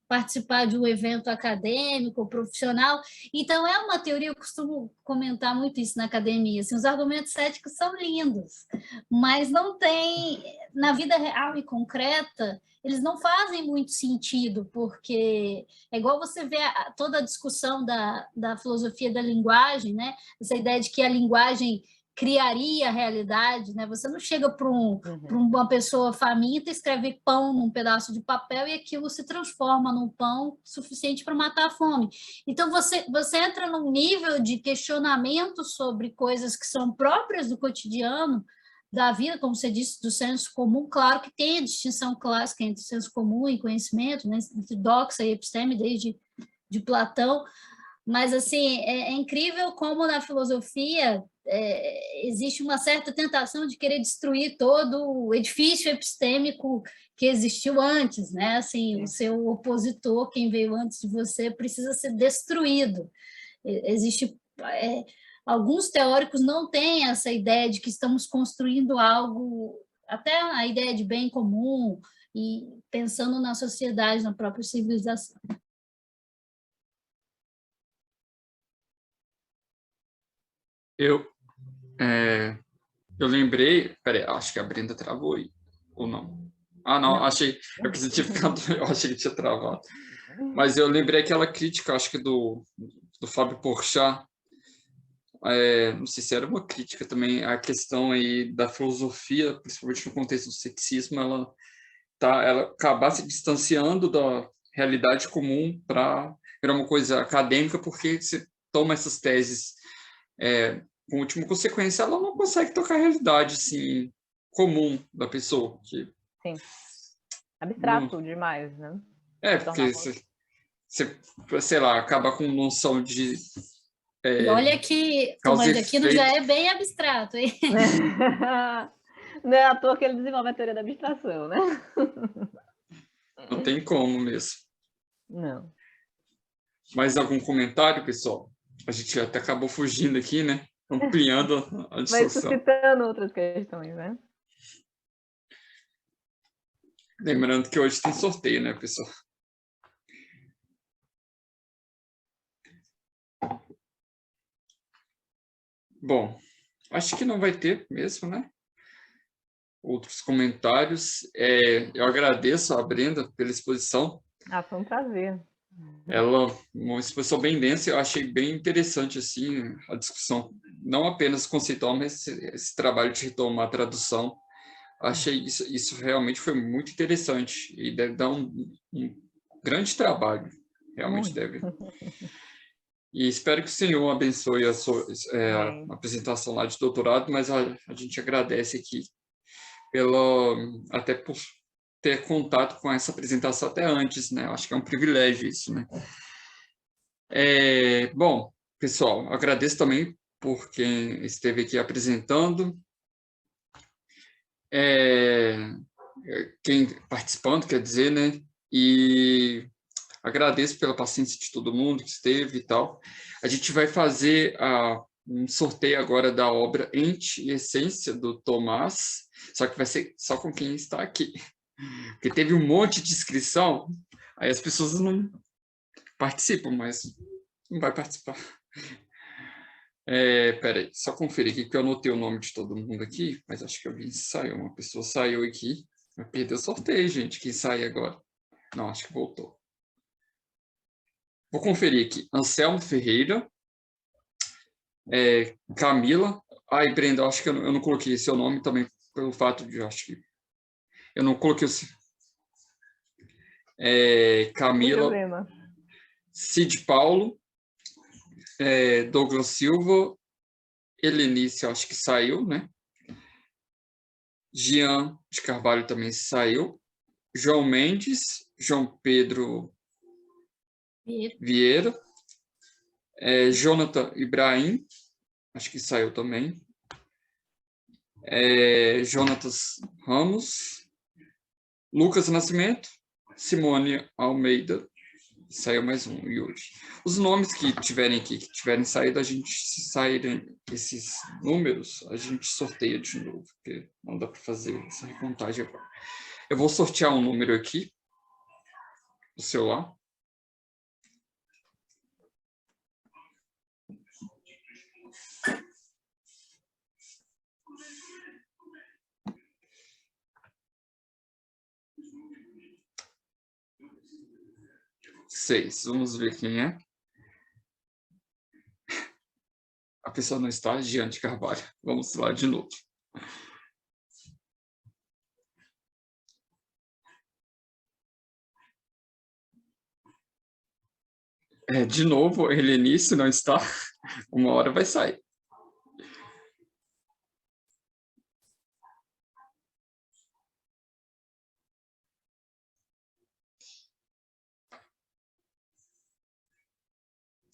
participar de um evento acadêmico, profissional. Então, é uma teoria, eu costumo comentar muito isso na academia, assim, os argumentos céticos são lindos, mas não tem, na vida real e concreta, eles não fazem muito sentido, porque é igual você vê toda a discussão da filosofia da linguagem, né? Essa ideia de que a linguagem criaria a realidade, né? Você não chega para uma pessoa faminta, escreve pão num pedaço de papel e aquilo se transforma num pão suficiente para matar a fome. Então, você entra num nível de questionamento sobre coisas que são próprias do cotidiano, da vida, como você disse, do senso comum. Claro que tem a distinção clássica entre senso comum e conhecimento, né? Entre doxa e episteme, desde de Platão, mas assim é incrível como na filosofia existe uma certa tentação de querer destruir todo o edifício epistêmico que existiu antes, né? Assim, o seu opositor, quem veio antes de você, precisa ser destruído. Existe alguns teóricos não têm essa ideia de que estamos construindo algo, até a ideia de bem comum e pensando na sociedade, na própria civilização. Eu, eu lembrei, peraí, acho que a Brenda travou aí, ou não? Ah, não, não. achei, que você tinha ficado, eu achei que tinha travado. Mas eu lembrei aquela crítica, acho que do Fábio Porchat, não sei se era uma crítica também, a questão aí da filosofia, principalmente no contexto do sexismo, ela acabar se distanciando da realidade comum para virar uma coisa acadêmica, porque você toma essas teses com última consequência, ela não consegue tocar a realidade assim, comum da pessoa. Sim. Não, Abstrato demais, né? porque você, sei lá, acaba com noção de E olha que causa e Tomás de Aquino já efeito. é bem abstrato, hein? Não é à toa que ele desenvolve a teoria da abstração, né? Não tem como mesmo. Não. Mais algum comentário, pessoal? A gente até acabou fugindo aqui, né? Ampliando a Mas discussão. suscitando outras questões, né? Lembrando que hoje tem sorteio, né, pessoal? Bom, acho que não vai ter mesmo, né? Outros comentários. Eu agradeço a Brenda pela exposição. Ah, foi um prazer. Ela, uma exposição bem densa, eu achei bem interessante, assim, a discussão, não apenas conceitual, mas esse trabalho de retomar a tradução. Achei isso realmente foi muito interessante e deve dar um grande trabalho, realmente Muito. deve. E espero que o Senhor abençoe a sua Amém. a apresentação lá de doutorado, mas a gente agradece aqui até por ter contato com essa apresentação até antes, né? Acho que é um privilégio isso, né? Bom, pessoal, agradeço também por quem esteve aqui apresentando, quem participando, quer dizer, né? E agradeço pela paciência de todo mundo que esteve e tal. A gente vai fazer um sorteio agora da obra Ente e Essência, do Tomás, só que vai ser só com quem está aqui. Porque teve um monte de inscrição, aí as pessoas não participam, mas não vai participar. Peraí, só conferir aqui que eu anotei o nome de todo mundo aqui, mas acho que alguém saiu, uma pessoa saiu aqui. Vai perder o sorteio, gente, quem sai agora. Não, acho que voltou. Vou conferir aqui. Anselmo Ferreira, Camila. Ai, Brenda, acho que eu não coloquei seu nome também pelo fato de, acho que eu não coloquei o Camila, Sem problema. Cid Paulo, Douglas Silva, Helenice, acho que saiu, né? Jean de Carvalho também saiu. João Mendes, João Pedro Vieira, Jonathan Ibrahim, acho que saiu também. Jonatas Ramos, Lucas Nascimento, Simone Almeida, saiu mais um, Yuri. Os nomes que tiverem aqui, que tiverem saído, a gente, se saírem esses números, a gente sorteia de novo, porque não dá para fazer essa recontagem agora. Eu vou sortear um número aqui, do celular. Seis. Vamos ver quem é. A pessoa não está, Jean de Carvalho. Vamos lá de novo. De novo, Helenice não está. Uma hora vai sair.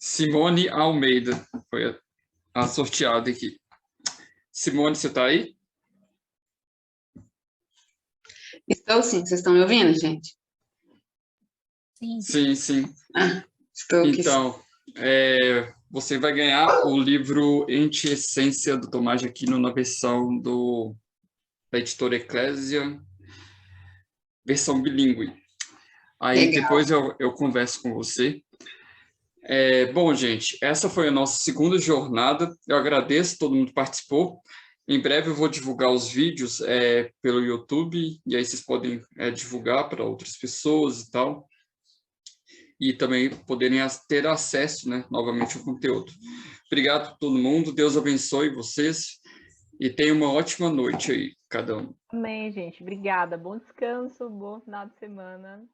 Simone Almeida foi a sorteada aqui. Simone, você está aí? Estou sim, vocês estão me ouvindo, gente? Sim. Sim, sim. Estou aqui. Então, você vai ganhar o livro Ente e Essência, do Tomás de Aquino, na versão da editora Eclésia, versão bilíngue. Aí Legal. depois eu converso com você. Bom, gente, essa foi a nossa segunda jornada. Eu agradeço todo mundo que participou. Em breve eu vou divulgar os vídeos pelo YouTube, e aí vocês podem divulgar para outras pessoas e tal. E também poderem ter acesso, né, novamente ao conteúdo. Obrigado a todo mundo, Deus abençoe vocês e tenha uma ótima noite aí, cada um. Amém, gente. Obrigada. Bom descanso, bom final de semana.